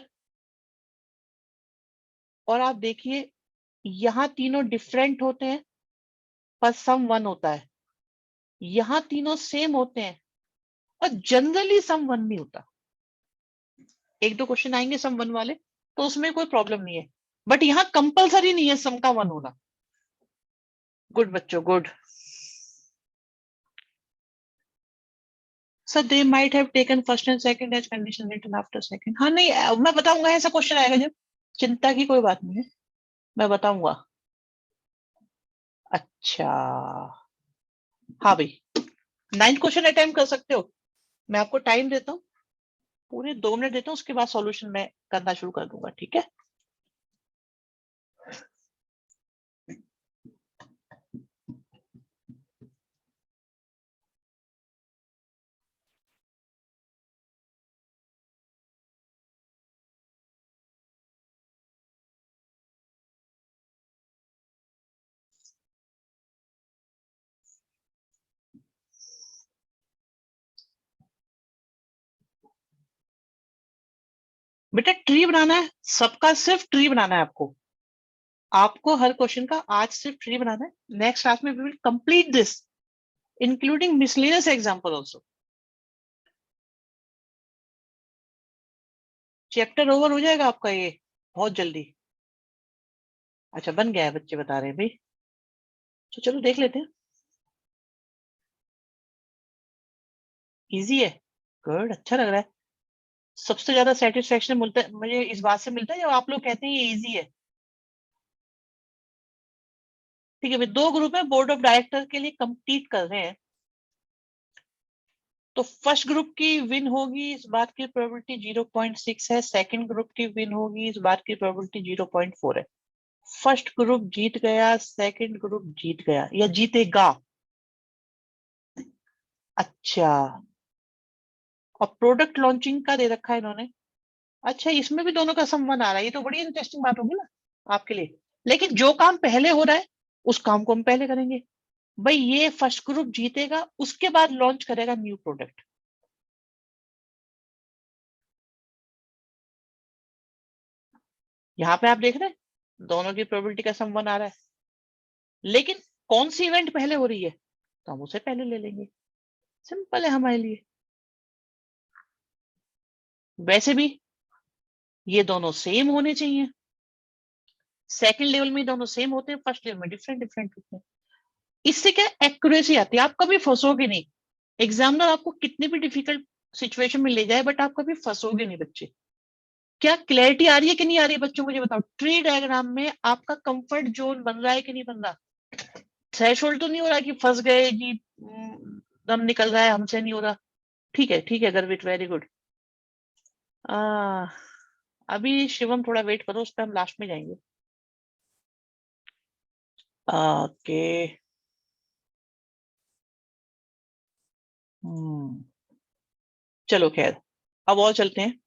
आप देखिए यहाँ तीनों डिफरेंट होते हैं पर सम 1 होता है, यहाँ तीनों सेम होते हैं और जनरली सम 1 नहीं होता। एक दो क्वेश्चन आएंगे सम 1 वाले तो उसमें कोई प्रॉब्लम नहीं है, बट यहाँ कंपलसरी नहीं है सम का 1 होना। गुड बच्चों, good. Sir they might have taken first and second as condition written after second. हाँ नहीं, मैं बताऊंगा, ऐसा क्वेश्चन आएगा जब, चिंता की कोई बात नहीं है, मैं बताऊंगा। अच्छा, हाँ भाई, 9th क्वेश्चन अटेम्प्ट कर सकते हो, मैं आपको टाइम देता हूँ, पूरे 2 मिनट देता हूँ, उसके बाद सॉल्यूशन मैं करना शुरू कर दूंगा, ठीक है? बेटा ट्री बनाना है सबका, सिर्फ ट्री बनाना है आपको, आपको हर क्वेश्चन का आज सिर्फ ट्री बनाना है। नेक्स्ट क्लास में we will complete this including miscellaneous example also. Chapter over हो जाएगा आपका ये बहुत जल्दी। अच्छा बन गया है, बच्चे बता रहे हैं भाई, तो चलो देख लेते हैं। इजी है, गुड, अच्छा लग रहा है। सबसे ज्यादा सेटिस्फेक्शन मिलता है मुझे इस बात से, मिलता है जब आप लोग कहते हैं ये इजी है। ठीक है भाई, 2 ग्रुप है बोर्ड ऑफ डायरेक्टर के लिए कंपीट कर रहे हैं, तो फर्स्ट ग्रुप की विन होगी इस बात की प्रोबेबिलिटी 0.6 है, सेकंड ग्रुप की विन होगी इस बात की प्रोबेबिलिटी 0.4 है। फर्स्ट ग्रुप जीत गया, सेकंड ग्रुप जीत गया या जीतेगा। अच्छा, और प्रोडक्ट लॉन्चिंग का दे रखा है इन्होंने। अच्छा, इसमें भी दोनों का संबंध आ रहा है, ये तो बड़ी इंटरेस्टिंग बात होगी ना आपके लिए। लेकिन जो काम पहले हो रहा है उस काम को हम पहले करेंगे। भाई ये फर्स्ट ग्रुप जीतेगा, उसके बाद लॉन्च करेगा न्यू प्रोडक्ट। यहाँ पे आप देख रहे हैं दोनों की प्रोबेबिलिटी का संबंध आ रहा है, लेकिन कौन सी इवेंट पहले हो रही है तो हम उसे पहले ले लेंगे, सिंपल है हमारे लिए। वैसे भी ये दोनों सेम होने चाहिए, सेकंड लेवल में दोनों सेम होते हैं, फर्स्ट लेवल में डिफरेंट डिफरेंट होते हैं। इससे क्या एक्यूरेसी आती है, आप कभी फंसोगे नहीं। एग्जामिनर आपको कितनी भी डिफिकल्ट सिचुएशन में ले जाए बट आप कभी फंसोगे नहीं बच्चे। क्या क्लैरिटी आ रही है कि नहीं आ रही है बच्चों, मुझे बताओ, ट्री डायग्राम में आपका कंफर्ट जोन बन रहा है कि नहीं बन रहा? थ्रेशोल्ड तो नहीं हो रहा कि फंस गए जी, दम निकल रहा है, हमसे नहीं हो रहा? ठीक है गर्वित, वेरी गुड। अभी शिवम थोड़ा वेट करो, उस पर हम लास्ट में जाएंगे। ओके, चलो खैर, अब और चलते हैं।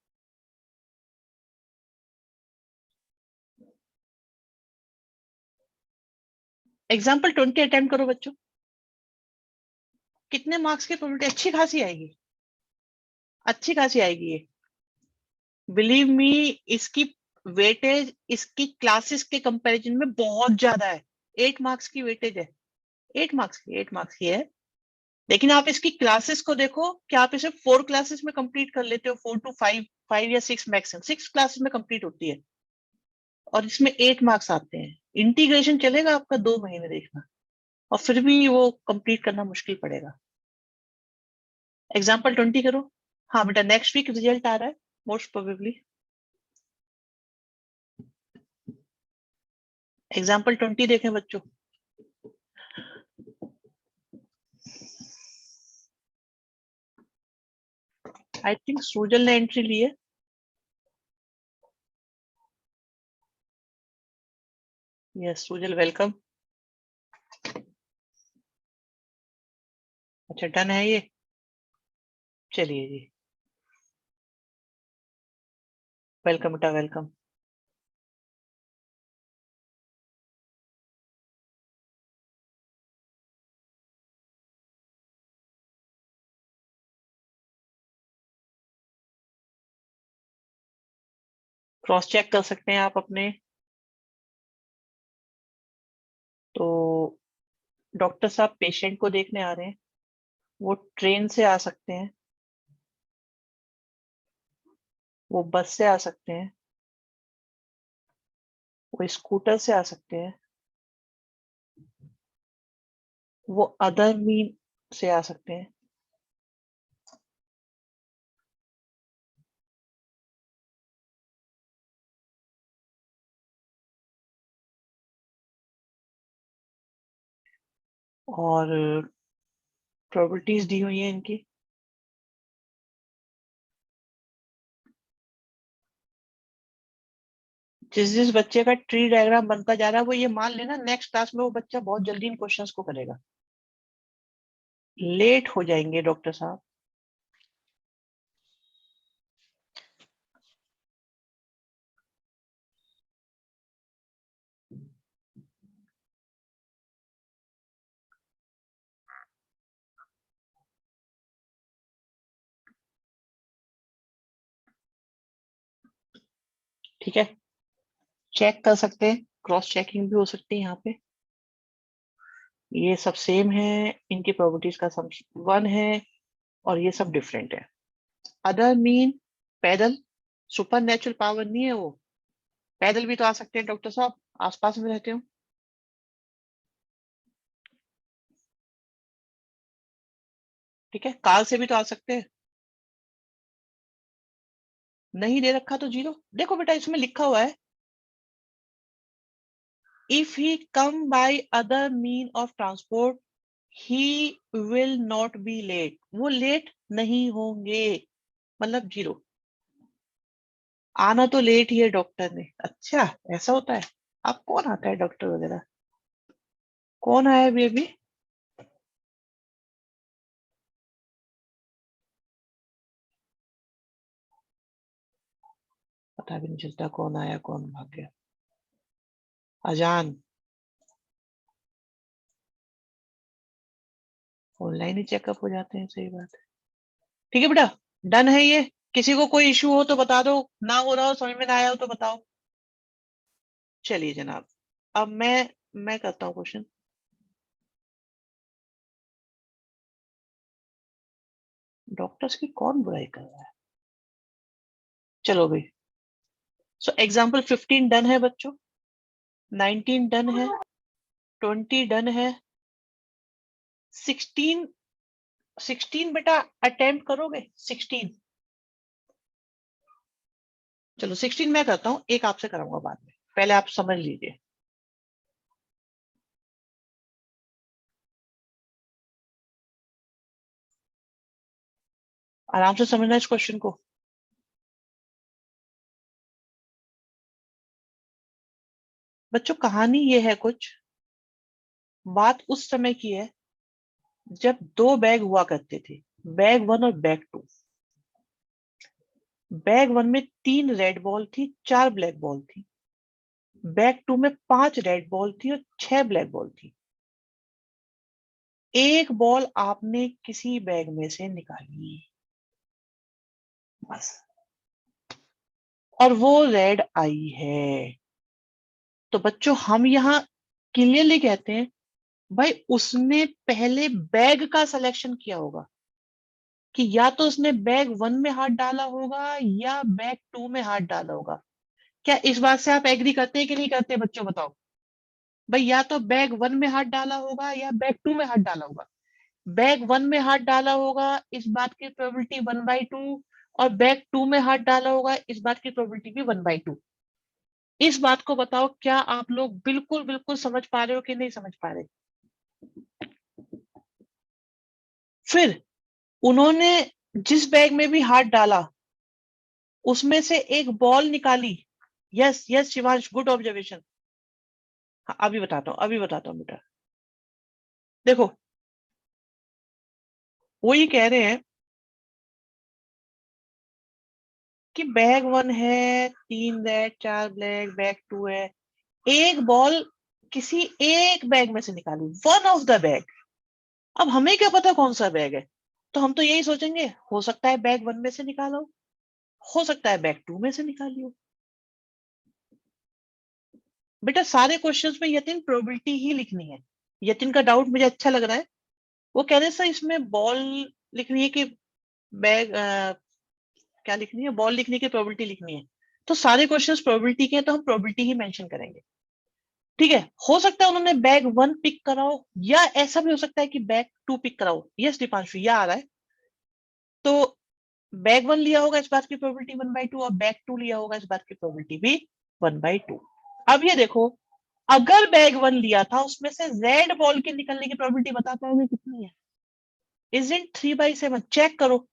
एग्जाम्पल 20 अटेम्प्ट करो बच्चों, कितने मार्क्स की प्रोबेबिलिटी? अच्छी खासी आएगी, अच्छी खासी आएगी ये, बिलीव मी। इसकी वेटेज इसकी क्लासेस के कंपैरिजन में बहुत ज्यादा है। 8 मार्क्स की वेटेज है, 8 मार्क्स की है। लेकिन आप इसकी क्लासेस को देखो, क्या आप इसे 4 क्लासेस में कंप्लीट कर लेते हो, 4 to 5, 5 या 6 मैक्सिमम 6 क्लासेस में कंप्लीट होती है, और इसमें 8 मार्क्स आते हैं। इंटीग्रेशन चलेगा आपका 2 महीने, देखना, और फिर भी वो कंप्लीट करना मुश्किल पड़ेगा। एग्जाम्पल 20 करो। हाँ बेटा, नेक्स्ट वीक रिजल्ट आ रहा है मोस्ट प्रोबेबली। एग्जाम्पल 20 देखें बच्चों। आई थिंक सुजल ने एंट्री ली है। Yes Sujal, welcome. अच्छा डन है ये, चलिए जी, वेलकम बेटा, वेलकम। क्रॉस चेक कर सकते हैं आप अपने। तो डॉक्टर साहब पेशेंट को देखने आ रहे हैं, वो ट्रेन से आ सकते हैं, वो बस से आ सकते हैं, वो स्कूटर से आ सकते हैं, वो अदर मीन से आ सकते हैं। और प्रोबेबिलिटीज दी हुई है इनकी। जिस जिस बच्चे का ट्री डायग्राम बनता जा रहा है वो ये मान लेना नेक्स्ट क्लास में वो बच्चा बहुत जल्दी इन क्वेश्चंस को करेगा। लेट हो जाएंगे डॉक्टर साहब। ठीक है, चेक कर सकते हैं, क्रॉस चेकिंग भी हो सकती है यहाँ पे। ये सब सेम है, इनकी प्रॉपर्टीज का सम वन है, और ये सब डिफरेंट है। अदर मीन पैदल, सुपर नेचुरल पावर नहीं है वो। पैदल भी तो आ सकते हैं डॉक्टर साहब, आसपास में रहते हो। ठीक है, कार से भी तो आ सकते हैं। नहीं दे रखा तो जीरो। देखो बेटा इसमें लिखा हुआ है, if he come by other mean of transport he will not be late, वो लेट नहीं होंगे, मतलब जीरो। आना तो लेट ही है डॉक्टर ने। अच्छा, ऐसा होता है। अब कौन आता है डॉक्टर वगैरह, कौन आया अभी अभी? पता भी नहीं चलता कौन आया कौन भाग गया। अजान, ऑनलाइन ही चेकअप हो जाते हैं, सही बात है। ठीक है बेटा, डन है ये। किसी को कोई इशू हो तो बता दो, ना हो रहा हो, समझ में ना आया हो तो बताओ। चलिए जनाब, अब मैं करता हूँ क्वेश्चन। डॉक्टर्स की कौन बुराई कर रहा है? चलो भाई, सो एग्जाम्पल 15 डन है बच्चों, 19 डन है, 20 डन है, 16, 16 बेटा अटेम्प्ट करोगे 16? चलो 16 मैं करता हूँ, एक आपसे कराऊंगा बाद में, पहले आप समझ लीजिए। आराम से समझना इस क्वेश्चन को। बच्चों कहानी ये है कुछ, बात उस समय की है जब दो बैग हुआ करते थे, बैग वन और बैग टू। बैग वन में 3 रेड बॉल थी, 4 ब्लैक बॉल थी। बैग टू में 5 रेड बॉल थी और 6 ब्लैक बॉल थी। एक बॉल आपने किसी बैग में से निकाली, बस, और वो रेड आई है। तो बच्चों हम यहाँ क्लियरली कहते हैं, भाई उसने पहले बैग का सिलेक्शन किया होगा, कि या तो उसने बैग वन में हाथ डाला होगा या बैग टू में हाथ डाला होगा। क्या इस बात से आप एग्री करते हैं कि नहीं करते बच्चों, बताओ। भाई या तो बैग वन में हाथ डाला होगा या बैग टू में हाथ डाला होगा। बैग वन में हाथ डाला होगा, इस बात की प्रोबेबिलिटी 1/2, और बैग टू में हाथ डाला होगा, इस बात की प्रोबेबिलिटी भी 1/2। इस बात को बताओ, क्या आप लोग बिल्कुल बिल्कुल समझ पा रहे हो कि नहीं समझ पा रहे? फिर उन्होंने जिस बैग में भी हाथ डाला उसमें से एक बॉल निकाली। Yes yes Shivansh, good observation. हाँ, अभी बताता हूँ, अभी बताता हूँ बेटा। देखो, वो ये कह रहे हैं कि बैग 1 है, 3 रेड 4 ब्लैक, बैग 2 है, एक बॉल किसी एक बैग में से निकाली, वन ऑफ द बैग। अब हमें क्या पता कौन सा बैग है, तो हम तो यही सोचेंगे हो सकता है बैग 1 में से निकालो, हो सकता है बैग 2 में से निकालियो। बेटा सारे क्वेश्चंस में यतिन प्रोबेबिलिटी ही लिखनी है। यतिन का डाउट मुझे अच्छा लग रहा है। वो कह रहे सर इसमें बॉल लिखनी है कि बैग क्या लिखनी है, बॉल लिखने की प्रोबेबिलिटी लिखनी है। तो सारे क्वेश्चंस प्रोबेबिलिटी के हैं तो हम प्रोबेबिलिटी ही मेंशन करेंगे। ठीक है, हो सकता है उन्होंने बैग 1 पिक करा हो, या ऐसा भी हो सकता है कि बैग 2 पिक करा हो। यस दीपांशु, यह आ रहा है। तो बैग 1 लिया होगा इस बात की प्रोबेबिलिटी 1/2, और बैग 2 लिया होगा इस बात की प्रोबेबिलिटी भी 1/2। अब ये देखो, अगर बैग 1 लिया था उसमें से रेड बॉल के निकलने की प्रोबेबिलिटी बता पाओगे कितनी है? Is in 3/7। चेक करो,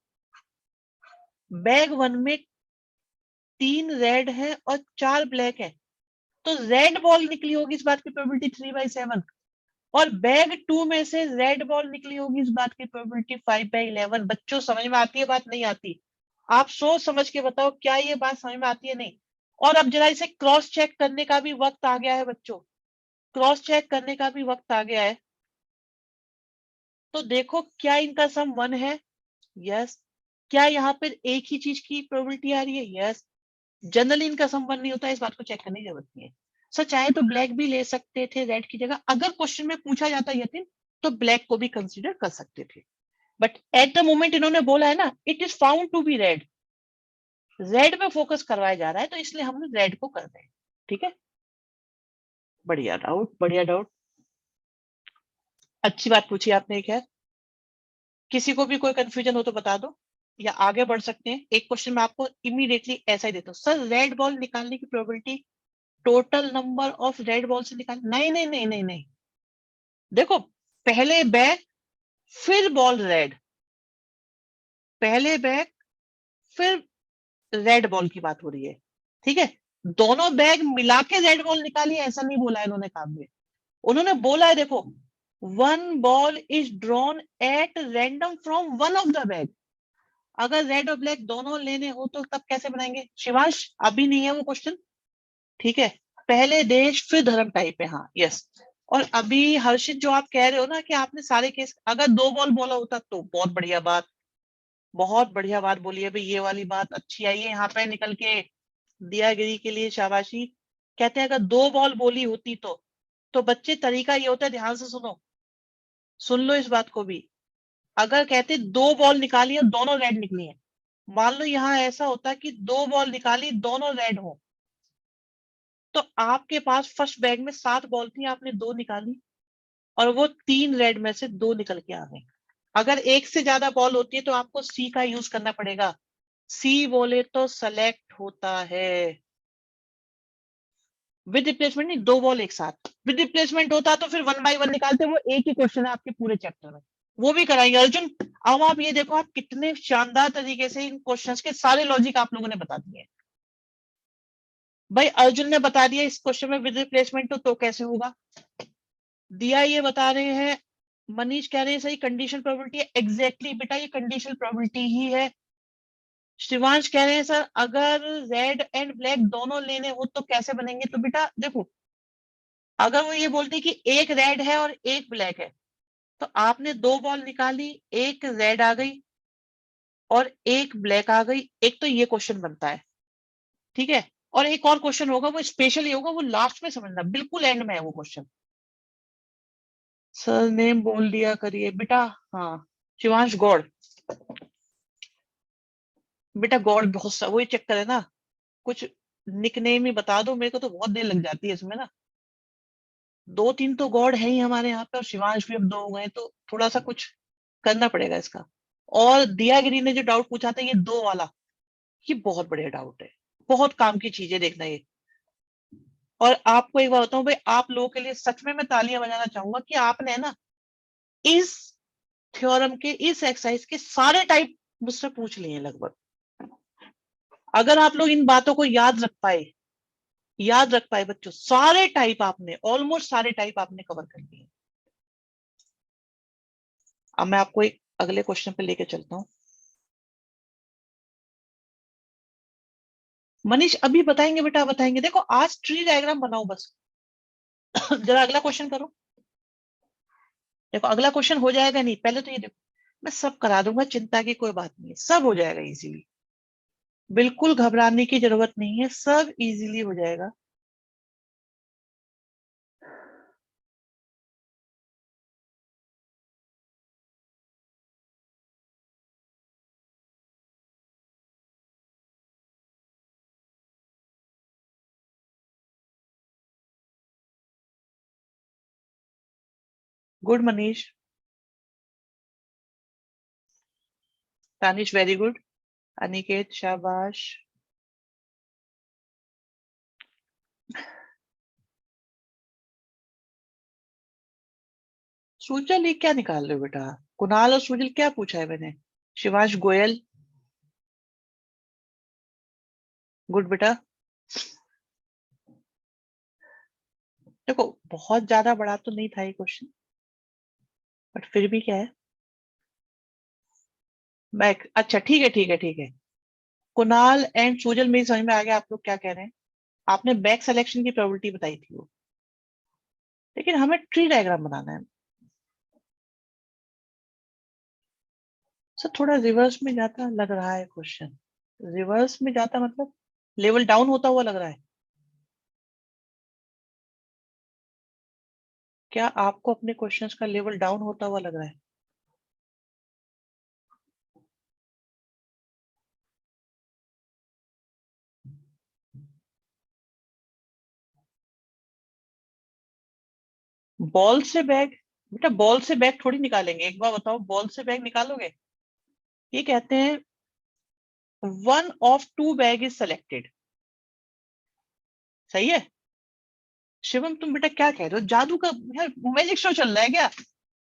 बैग 1 में 3 रेड है और 4 ब्लैक है, तो रेड बॉल निकली होगी इस बात की प्रोबेबिलिटी 3/7, और बैग 2 में से रेड बॉल निकली होगी इस बात की प्रोबेबिलिटी 5/11। बच्चों समझ में आती है बात, नहीं आती? आप सोच समझ के बताओ क्या ये बात समझ में आती है? नहीं। और अब जरा इसे क्रॉस चेक करने का भी वक्त आ गया है बच्चों, क्रॉस चेक करने का भी वक्त आ गया है। तो देखो क्या इनका सम 1 है? यस। क्या यहाँ पर एक ही चीज की प्रोबेबिलिटी आ रही है? यस। जनरली इनका सम 1 नहीं होता है, इस बात को चेक करने की जरूरत नहीं है। सर चाहे तो ब्लैक भी ले सकते थे रेड की जगह, अगर क्वेश्चन में पूछा जाता यतिन तो ब्लैक को भी कंसीडर कर सकते थे। बट एट द मोमेंट इन्होंने बोला है ना it is found to be red, red पे फोकस करवाया जा रहा है, तो इसलिए हम रेड को कर रहे हैं। ठीक है, बढ़िया डाउट, बढ़िया डाउट, अच्छी बात पूछी आपने। खैर, किसी को भी कोई कंफ्यूजन हो तो बता दो, या आगे बढ़ सकते हैं। एक क्वेश्चन मैं आपको इमीडिएटली ऐसा ही देता हूँ, सर रेड बॉल निकालने की probability total number of red ball से निकाल, नहीं नहीं नहीं नहीं नहीं। देखो, पहले बैग फिर बॉल रेड, पहले बैग फिर रेड बॉल की बात हो रही है। ठीक है, दोनों बैग मिला के रेड बॉल निकाली ऐसा नहीं बोला है इन्होंने काम में। उन्होंने बोला है देखो, 1 ball is drawn at random from one of the bag. अगर रेड और ब्लैक दोनों लेने हो तो तब कैसे बनाएंगे? शिवांश अभी नहीं है वो क्वेश्चन। ठीक है, पहले देश फिर धर्म टाइप है, हाँ यस। और अभी हर्षित जो आप कह रहे हो ना कि आपने सारे केस, अगर 2 बॉल बोला होता तो बहुत बढ़िया बात, बहुत बढ़िया बात बोली है भाई, ये वाली बात अच्छी आई है यहाँ पे निकल के। दियागिरी के लिए शाबाशी। कहते हैं अगर 2 बॉल बोली होती तो बच्चे तरीका ये होता है, ध्यान से सुनो, सुन लो इस बात को भी। अगर कहते 2 बॉल निकाली और दोनों रेड निकली है, मान लो यहाँ ऐसा होता है कि 2 बॉल निकाली दोनों रेड हो, तो आपके पास फर्स्ट बैग में 7 बॉल थी, आपने 2 निकाली और वो 3 रेड में से 2 निकल के आ गए। अगर एक से ज्यादा बॉल होती है तो आपको सी का यूज करना पड़ेगा। सी बोले तो सेलेक्ट होता है, विद रिप्लेसमेंट नहीं, 2 बॉल एक साथ। विद रिप्लेसमेंट होता तो फिर 1/1 निकालते, वो एक ही क्वेश्चन है आपके पूरे चैप्टर में, वो भी कराएंगे अर्जुन। अब आप ये देखो, आप कितने शानदार तरीके से इन क्वेश्चंस के सारे लॉजिक आप लोगों ने बता दिए। भाई अर्जुन ने बता दिया इस क्वेश्चन में विद रिप्लेसमेंट तो कैसे होगा। दिया ये बता रहे हैं, मनीष कह रहे हैं सही कंडीशन प्रोबेबिलिटी है, एग्जैक्टली बेटा ये कंडीशन प्रोबेबिलिटी ही है। शिवांश कह रहे हैं सर अगर रेड एंड ब्लैक दोनों लेने हो तो कैसे बनेंगे? तो बेटा देखो, अगर वो ये बोलते कि एक रेड है और एक ब्लैक है, तो आपने 2 बॉल निकाली, एक रेड आ गई और एक ब्लैक आ गई, एक तो ये क्वेश्चन बनता है। ठीक है, और एक और क्वेश्चन होगा, वो स्पेशली होगा, वो लास्ट में समझना, बिल्कुल एंड में है वो क्वेश्चन। सर नेम बोल दिया करिए बेटा। हाँ, शिवांश गौड़। बेटा गौड़ बहुत सा वही चक्कर है ना, कुछ निकनेम ही बता दो, मेरे को तो बहुत देर लग जाती है इसमें ना। 2-3 तो गॉड है ही हमारे यहाँ पे, और शिवांश भी अब 2 हो गए, तो थोड़ा सा कुछ करना पड़ेगा इसका। और दियागिरी ने जो डाउट पूछा था ये 2 वाला, ये बहुत बढ़िया डाउट है, बहुत काम की चीज है, देखना ये। और आपको एक बात बताऊं भाई, आप लोगों के लिए सच में मैं तालियां बजाना चाहूंगा कि आपने ना इस थ्योरम के, इस एक्सरसाइज के सारे टाइप मुझसे पूछ लिए लगभग। अगर आप लोग इन बातों को याद रख पाए बच्चों, सारे टाइप आपने, ऑलमोस्ट सारे टाइप आपने कवर कर लिए। अब मैं आपको एक अगले क्वेश्चन पे लेके चलता हूँ। मनीष अभी बताएंगे बेटा, बताएंगे। देखो आज ट्री डायग्राम बनाओ बस। जरा अगला क्वेश्चन करो। देखो अगला क्वेश्चन हो जाएगा नहीं, पहले तो ये देखो, मैं सब करा दूंगा, चिंता की कोई बात नहीं है, सब हो जाएगा इजीली। बिल्कुल घबराने की जरूरत नहीं है, सब इजीली हो जाएगा। Good Manish. Tanish very good. Aniket शाबाश। सुजल ये क्या निकाल रहे हो बेटा? कुणाल और सुजल क्या पूछा है मैंने? शिवांश गोयल। गुड बेटा। देखो बहुत ज्यादा बड़ा तो नहीं था ये क्वेश्चन, बट फिर भी क्या है, बैक, अच्छा ठीक है ठीक है ठीक है। कुणाल एंड सुजल, मेरी समझ में आ गया आप लोग क्या कह रहे हैं। आपने बैक सिलेक्शन की प्रोबेबिलिटी बताई थी वो, लेकिन हमें ट्री डायग्राम बनाना है। सर थोड़ा रिवर्स में जाता लग रहा है क्वेश्चन। रिवर्स में जाता मतलब लेवल डाउन होता हुआ लग रहा है। क्या आपको अपने क्वेश्चंस का लेवल डाउन होता हुआ लग रहा है? बॉल से बैग? बेटा बॉल से बैग थोड़ी निकालेंगे, एक बार बताओ, बॉल से बैग निकालोगे? ये कहते हैं one of two bag is selected. सही है। शिवम तुम बेटा क्या कह रहे हो, जादू का यार मैजिक शो चल रहा है क्या?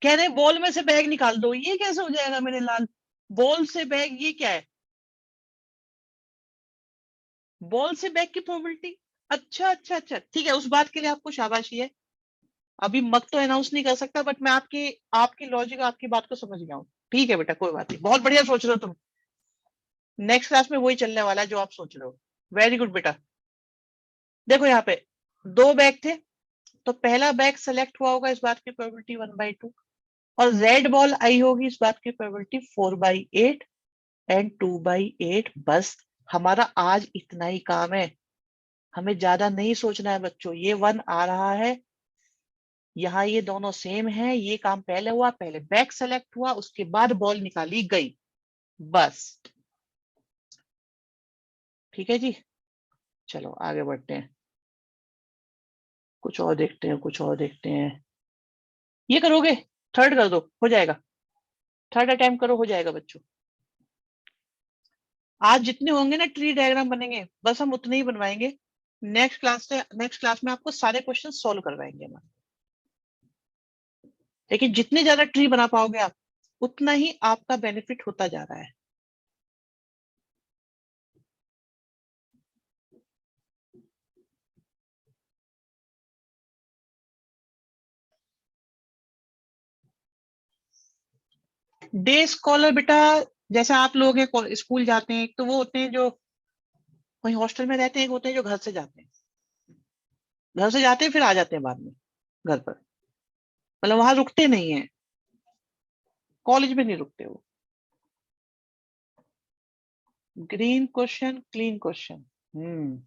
कह रहे हैं बॉल में से बैग निकाल दो, ये कैसे हो जाएगा मेरे लाल? बॉल से बैग ये क्या है? बॉल से बैग की प्रोबेबिलिटी? अच्छा अच्छा अच्छा ठीक है, उस बात के लिए आपको शाबाशी है। अभी मग तो अनाउंस नहीं कर सकता, बट मैं आपकी आपकी लॉजिक, आपकी बात को समझ गया हूँ। ठीक है बेटा कोई बात नहीं, बहुत बढ़िया सोच रहे हो तुम। नेक्स्ट क्लास में वही चलने वाला है जो आप सोच रहे हो। वेरी गुड बेटा। देखो यहाँ पे दो बैग थे, तो पहला बैग सेलेक्ट हुआ होगा, इस बात की प्रोबेबिलिटी 1/2, और रेड बॉल आई होगी, इस बात की प्रोबेबिलिटी 4/8 एंड 2/8। बस हमारा आज इतना ही काम है, हमें ज्यादा नहीं सोचना है बच्चों। ये वन आ रहा है, यहाँ ये दोनों सेम है, ये काम पहले हुआ, पहले बैक सेलेक्ट हुआ, उसके बाद बॉल निकाली गई, बस। ठीक है जी, चलो आगे बढ़ते हैं, कुछ और देखते हैं, कुछ और देखते हैं। ये करोगे? थर्ड कर दो, हो जाएगा। थर्ड अटेम्प्ट करो, हो जाएगा बच्चों। आज जितने होंगे ना ट्री डायग्राम बनेंगे, बस हम उतने ही बनवाएंगे। नेक्स्ट क्लास में आपको सारे क्वेश्चन सॉल्व करवाएंगे हम। लेकिन जितने ज्यादा ट्री बना पाओगे आप, उतना ही आपका बेनिफिट होता जा रहा है। डे स्कॉलर बेटा, जैसे आप लोग हैं स्कूल जाते हैं, एक तो वो होते हैं जो वहीं हॉस्टल में रहते हैं, एक होते हैं जो घर से जाते हैं। घर से जाते हैं फिर आ जाते हैं बाद में घर पर, मतलब वहां रुकते नहीं है, कॉलेज में नहीं रुकते वो। Green question, clean question. Hmm.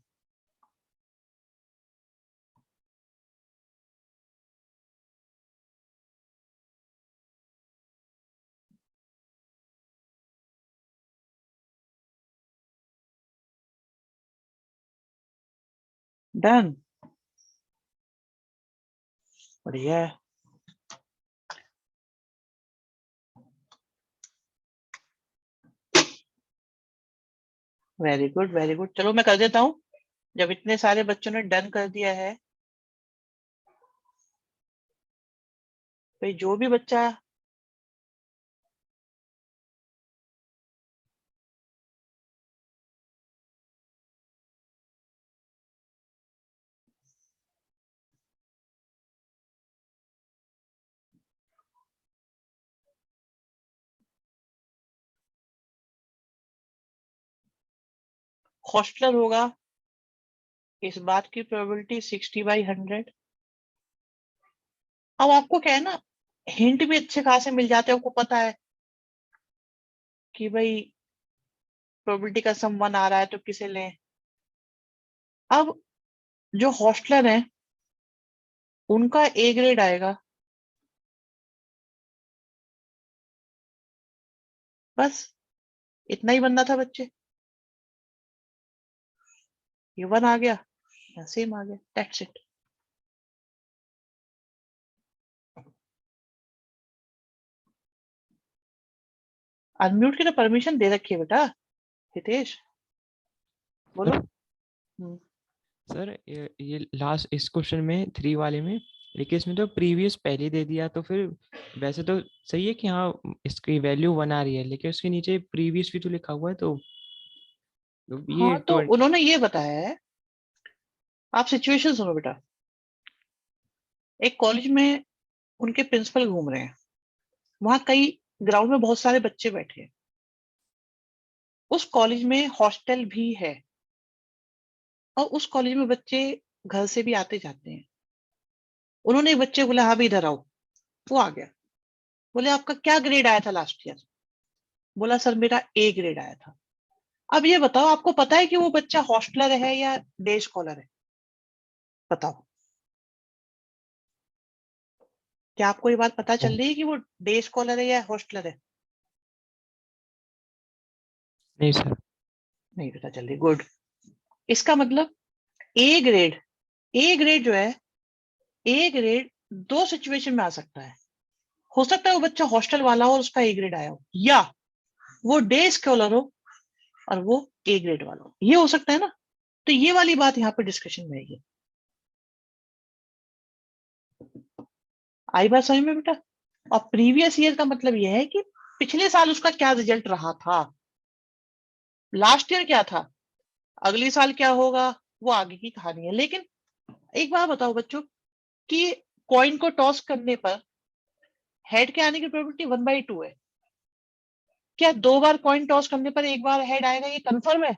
Done. बढ़िया है। वेरी गुड वेरी गुड, चलो मैं कर देता हूँ। जब इतने सारे बच्चों ने डन कर दिया है, तो जो भी बच्चा हॉस्टलर होगा, इस बात की प्रोबेबिलिटी 60/100। अब आपको क्या है ना, हिंट भी अच्छे खासे मिल जाते हैं, आपको पता है कि भाई प्रोबेबिलिटी का सम 1 आ रहा है तो किसे लें। अब जो हॉस्टलर है उनका ए ग्रेड आएगा, बस इतना ही बनना था बच्चे। ये 1 आ गया या सेम आ गया, दैट्स इट। अनम्यूट की तो परमिशन दे रखी है बेटा, हितेश बोलो। सर हम्म, सर ये लास्ट इस क्वेश्चन में 3 वाले में, लेकिन इसमें तो प्रीवियस पहले दे दिया, तो फिर वैसे तो सही है कि हाँ इसकी वैल्यू 1 आ रही है, लेकिन उसके नीचे प्रीवियस भी तो लिखा हुआ है, तो ये हाँ तो तो उन्होंने ये बताया है। आप सिचुएशन सुनो बेटा। एक कॉलेज में उनके प्रिंसिपल घूम रहे हैं, वहां कई ग्राउंड में बहुत सारे बच्चे बैठे हैं। उस कॉलेज में हॉस्टल भी है, और उस कॉलेज में बच्चे घर से भी आते जाते हैं। उन्होंने एक बच्चे को बोला हाँ भी इधर आओ, वो आ गया। बोले आपका क्या ग्रेड आया था लास्ट ईयर? बोला सर मेरा ए ग्रेड आया था। अब ये बताओ, आपको पता है कि वो बच्चा हॉस्टलर है या डे स्कॉलर है? बताओ, क्या आपको ये बात पता चल रही है कि वो डे स्कॉलर है या हॉस्टलर है? नहीं सर। नहीं पता चल रही, गुड। इसका मतलब ए ग्रेड, ए ग्रेड जो है, ए ग्रेड दो सिचुएशन में आ सकता है। हो सकता है वो बच्चा हॉस्टल वाला हो और उसका ए ग्रेड आया हो, या वो डे स्कॉलर हो और वो ए ग्रेड वाला हो, ये हो सकता है ना। तो ये वाली बात यहाँ पे डिस्कशन में आएगी। आई बात समझ में बेटा? और प्रीवियस ईयर का मतलब यह है कि पिछले साल उसका क्या रिजल्ट रहा था, लास्ट ईयर क्या था, अगले साल क्या होगा, वो आगे की कहानी है। लेकिन एक बात बताओ बच्चों, कि कॉइन को टॉस करने पर हेड के आने की प्रोबेबिलिटी 1/2 है। क्या 2 बार कॉइन टॉस करने पर एक बार हेड आएगा, ये कंफर्म है?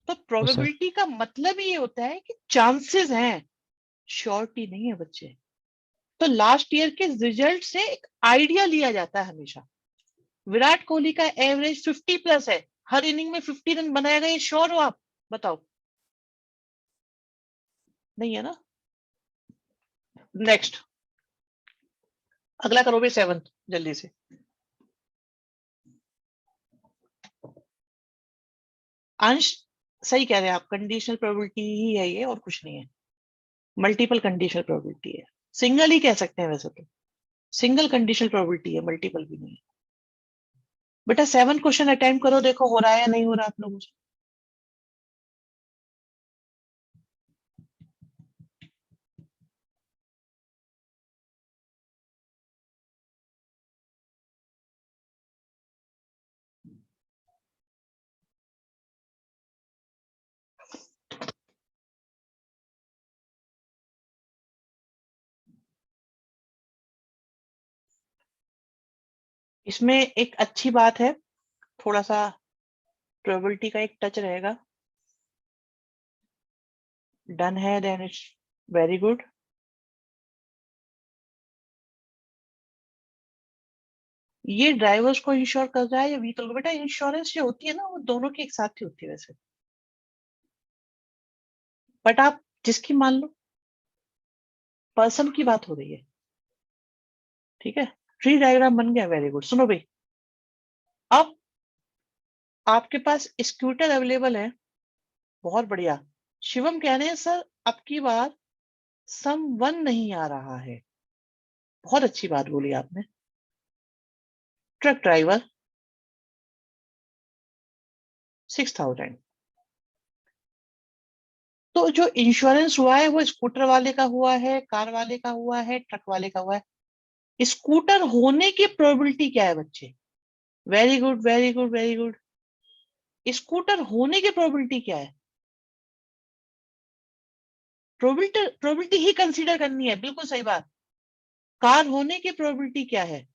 तो ओ सर। प्रोबेबिलिटी का मतलब ये होता है कि चांसेस हैं, श्योरिटी नहीं है बच्चे। तो लास्ट ईयर के रिजल्ट से एक आइडिया लिया जाता है हमेशा। विराट कोहली का एवरेज 50+ है, हर इनिंग में 50 रन बनाएगा, ये श्योर हो आप? बताओ, नहीं है ना। नेक्स्ट, अगला करो भी 7 जल्दी से। अंश सही कह रहे हैं आप, कंडीशनल प्रोबेबिलिटी ही है ये, और कुछ नहीं है। मल्टीपल कंडीशनल प्रोबेबिलिटी है, सिंगल ही कह सकते हैं वैसे तो। सिंगल कंडीशनल प्रोबेबिलिटी है, मल्टीपल भी नहीं है। बेटा 7 क्वेश्चन अटेम्प्ट करो, देखो हो रहा है या नहीं हो रहा आप लोगों से। इसमें एक अच्छी बात है, थोड़ा सा प्रोबेबिलिटी का एक टच रहेगा। डन है, देन इट्स वेरी गुड। ये ड्राइवर्स को इंश्योर कर रहा है या व्हीकल को? बेटा इंश्योरेंस जो होती है ना, वो दोनों की एक साथ ही होती है वैसे। बट आप जिसकी मान लो, पर्सन की बात हो रही है, ठीक है। ट्री डायग्राम बन गया, वेरी गुड। सुनो भाई, अब आपके पास स्कूटर अवेलेबल है, बहुत बढ़िया। शिवम कह रहे हैं सर अब की बार सम 1 नहीं आ रहा है, बहुत अच्छी बात बोली आपने। Truck driver 6000। तो जो इंश्योरेंस हुआ है वो स्कूटर वाले का हुआ है, कार वाले का हुआ है, ट्रक वाले का हुआ है। स्कूटर होने की प्रोबेबिलिटी क्या है बच्चे? Very good very good very good. Scooter होने की प्रोबेबिलिटी क्या है? प्रोबेबिलिटी ही कंसीडर करनी है, बिल्कुल सही बात। कार होने की प्रोबेबिलिटी क्या है?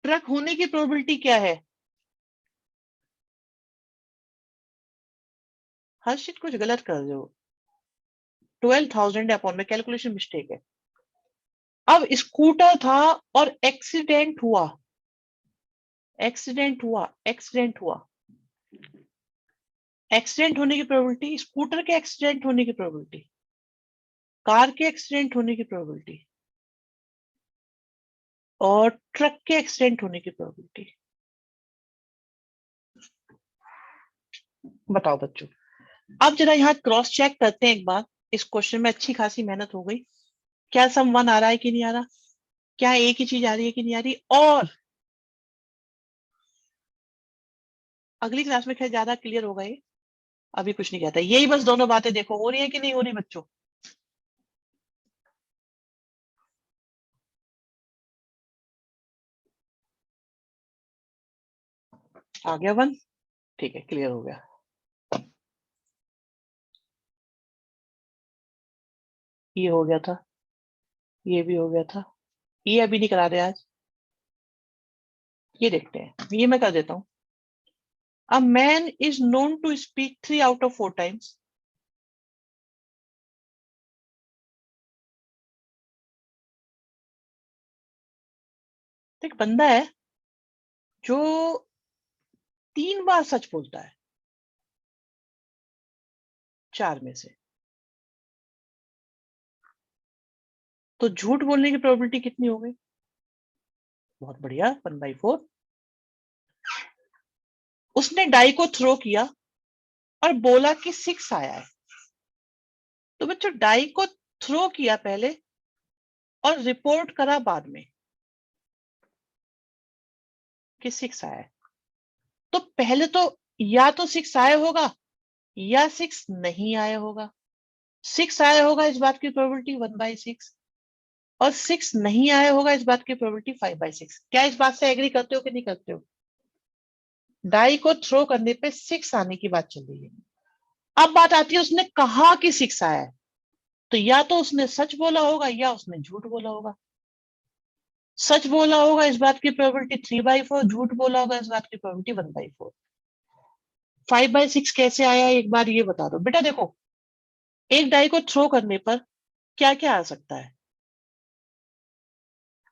ट्रक होने की प्रोबेबिलिटी क्या है? हर्षित कुछ गलत कर रहे हो। 12,000 अपॉन में कैलकुलेशन मिस्टेक है। अब स्कूटर था और एक्सीडेंट हुआ, एक्सीडेंट हुआ, एक्सीडेंट हुआ। एक्सीडेंट होने की प्रोबेबिलिटी, स्कूटर के एक्सीडेंट होने की प्रोबेबिलिटी, कार के एक्सीडेंट होने की प्रोबेबिलिटी और ट्रक के एक्सीडेंट होने की प्रोबेबिलिटी। बताओ बच्चों। अब जरा यहाँ क्रॉस चेक करते हैं एक बार। इस क्वेश्चन में अच्छी खासी मेहनत हो गई। क्या सम 1 आ रहा है कि नहीं आ रहा? क्या एक ही चीज आ रही है कि नहीं आ रही? और अगली क्लास में खैर ज्यादा क्लियर होगा ये, अभी कुछ नहीं कहता। यही बस दोनों बातें देखो हो रही है कि नहीं हो रही बच्चों। आ गया 1? ठीक है, क्लियर हो गया। ये हो गया था, ये भी हो गया था। ये अभी नहीं करा रहे आज, ये देखते हैं, ये मैं कर देता हूं। A man is known to speak 3 out of 4 times. तो एक बंदा है जो 3 बार सच बोलता है 4 में से। तो झूठ बोलने की प्रोबेबिलिटी कितनी हो गई? बहुत बढ़िया, 1/4। उसने डाई को थ्रो किया और बोला कि 6 आया है। तो बच्चों डाई को थ्रो किया पहले और रिपोर्ट करा बाद में कि 6 आया है। तो पहले तो या तो 6 आया होगा या 6 नहीं आया होगा। 6 आया होगा इस बात की प्रोबेबिलिटी 1/6 और 6 नहीं आया होगा इस बात की प्रोबेबिलिटी 5/6। क्या इस बात से एग्री करते हो कि नहीं करते हो? डाई को थ्रो करने पे 6 आने की बात चल रही है। अब बात आती है उसने कहा कि 6 आया है। तो या तो उसने सच बोला होगा या उसने झूठ बोला होगा। सच बोला होगा इस बात की प्रोबेबिलिटी 3/4, झूठ बोला होगा इस बात की प्रोबेबिलिटी 1/4। 5/6 कैसे आया एक बार ये बता दो बेटा। देखो एक डाई को थ्रो करने पर क्या क्या आ सकता है?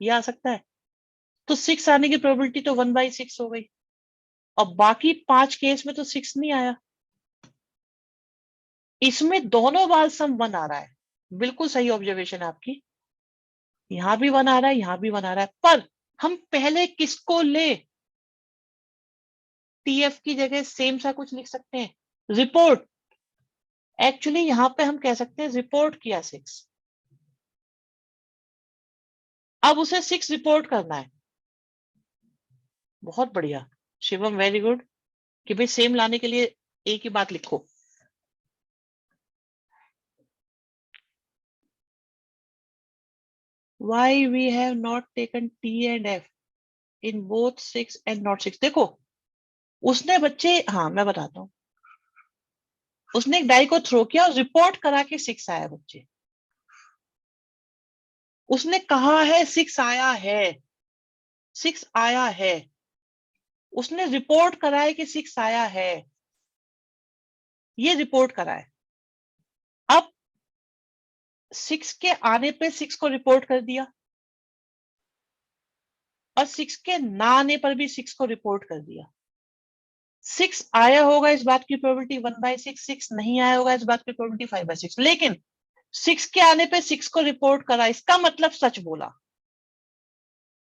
ये आ सकता है। तो 6 आने की प्रोबेबिलिटी तो 1/6 हो गई और बाकी 5 केस में तो 6 नहीं आया। इसमें दोनों बार सम 1 आ रहा है। बिल्कुल सही ऑब्जर्वेशन आपकी। यहां भी 1 आ रहा है, यहां भी 1 आ रहा है, पर हम पहले किसको ले? टीएफ की जगह सेम सा कुछ लिख सकते हैं, रिपोर्ट। एक्चुअली यहां पे हम कह सकते हैं रिपोर्ट किया 6। अब उसे 6 रिपोर्ट करना है। बहुत बढ़िया शिवम, वेरी गुड। कि भाई सेम लाने के लिए एक ही बात लिखो। Why we have not taken T and F in both 6 and not 6? देखो उसने बच्चे, हाँ मैं बताता हूँ। उसने एक डाई को थ्रो किया और रिपोर्ट करा के 6 आया बच्चे। उसने कहा है 6 आया है, 6 आया है। उसने रिपोर्ट करा है कि 6 आया है, ये रिपोर्ट करा है। अब 6 के आने पे 6 को रिपोर्ट कर दिया और 6 के ना आने पर भी 6 को रिपोर्ट कर दिया। 6 आया होगा इस बात की प्रोबेबिलिटी 1/6, 6 नहीं आया होगा इस बात की प्रोबेबिलिटी 5/6। लेकिन 6 के आने पे 6 को रिपोर्ट करा, इसका मतलब सच बोला।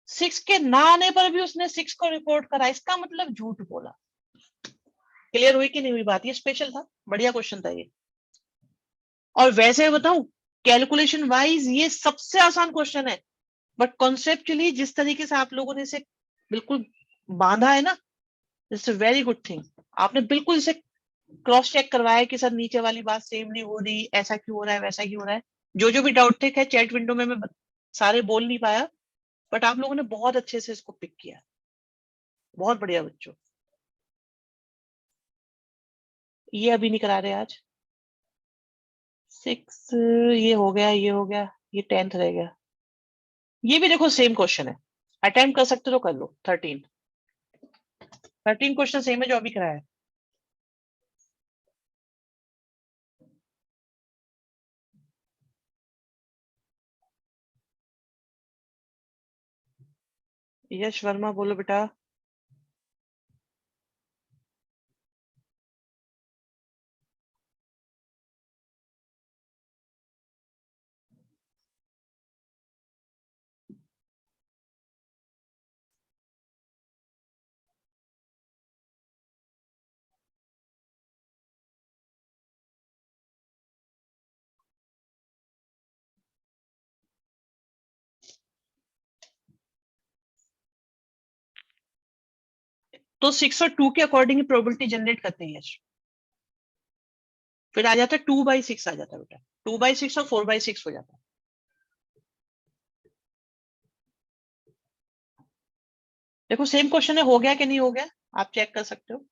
6 के ना आने पर भी उसने 6 को रिपोर्ट करा, इसका मतलब झूठ बोला। क्लियर हुई कि नहीं हुई बात? ये स्पेशल था, बढ़िया क्वेश्चन था ये। और वैसे बताऊं कैलकुलेशन वाइज ये सबसे आसान क्वेश्चन है, बट कॉन्सेप्चुअली जिस तरीके से आप लोगों ने इसे बिल्कुल बांधा है ना, it's a very good thing. आपने बिल्कुल इसे क्रॉस चेक करवाया कि सर नीचे वाली बात सेम नहीं हो रही, ऐसा क्यों हो रहा है, वैसा क्यों हो रहा है। जो भी डाउट थे खैर चैट विंडो में मैं सारे बोल नहीं पाया, बट आप लोगों ने बहुत अच्छे से इसको पिक किया। बहुत बढ़िया बच्चों। ये अभी नहीं करा रहे आज। 6 ये हो गया, ये हो गया, ये 10th रह गया। ये भी देखो सेम क्वेश्चन है, अटेम्प्ट कर सकते हो तो कर लो। 13 क्वेश्चन सेम है जो अभी कराया है। यश वर्मा बोलो बेटा। तो 6 और 2 के अकॉर्डिंग ही प्रोबेबिलिटी जनरेट करते हैं यश। फिर आ जाता है 2/6 आ जाता है बेटा, 2/6 और 4/6 हो जाता है। देखो सेम क्वेश्चन है, हो गया कि नहीं हो गया, आप चेक कर सकते हो।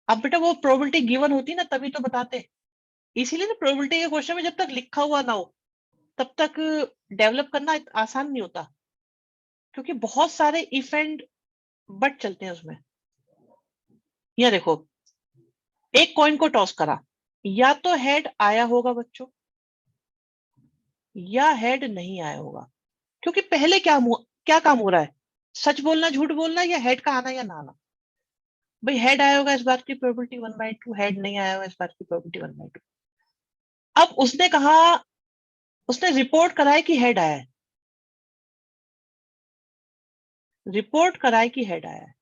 अब बेटा वो प्रोबेबिलिटी गिवन होती ना तभी तो बताते, इसीलिए ना प्रोबेबिलिटी के क्वेश्चन में जब तक लिखा हुआ ना हो तब तक डेवलप करना आसान नहीं होता, क्योंकि बहुत सारे इफ एंड बट चलते हैं उसमें। या देखो, एक कॉइन को टॉस करा, या तो हेड आया होगा बच्चों, या हेड नहीं आया होगा। क्योंकि पहले क्या काम हो रहा है, सच बोलना झूठ बोलना, या हेड का आना या ना आना। भाई हेड आया होगा इस बात की प्रोबेबिलिटी 1/2, हेड नहीं आया होगा इस बात की प्रोबेबिलिटी 1/2। अब उसने कहा, उसने रिपोर्ट कराया कि हेड आया है, रिपोर्ट कराया कि हेड आया है,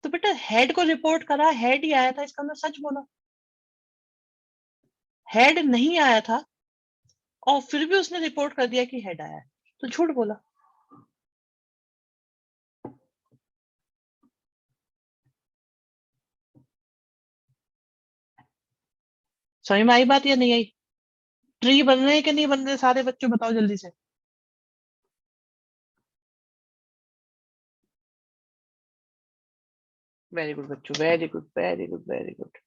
तो बेटा हेड को रिपोर्ट करा, हेड ही आया था, इसका मतलब सच बोला। हेड नहीं आया था और फिर भी उसने रिपोर्ट कर दिया कि हेड आया है, तो झूठ बोला। समझ में आई बात या नहीं आई? ट्री बन रहे हैं कि नहीं बन रहे सारे बच्चों, बताओ जल्दी से। वेरी गुड बच्चों, very good very good very good.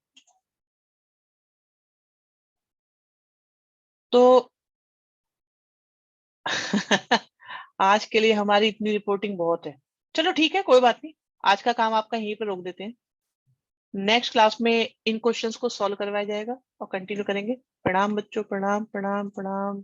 तो आज के लिए हमारी इतनी रिपोर्टिंग बहुत है। चलो ठीक है, कोई बात नहीं, आज का काम आपका यहीं पे रोक देते हैं। नेक्स्ट क्लास में इन क्वेश्चंस को सॉल्व करवाया जाएगा और कंटिन्यू करेंगे। प्रणाम बच्चों, प्रणाम प्रणाम प्रणाम।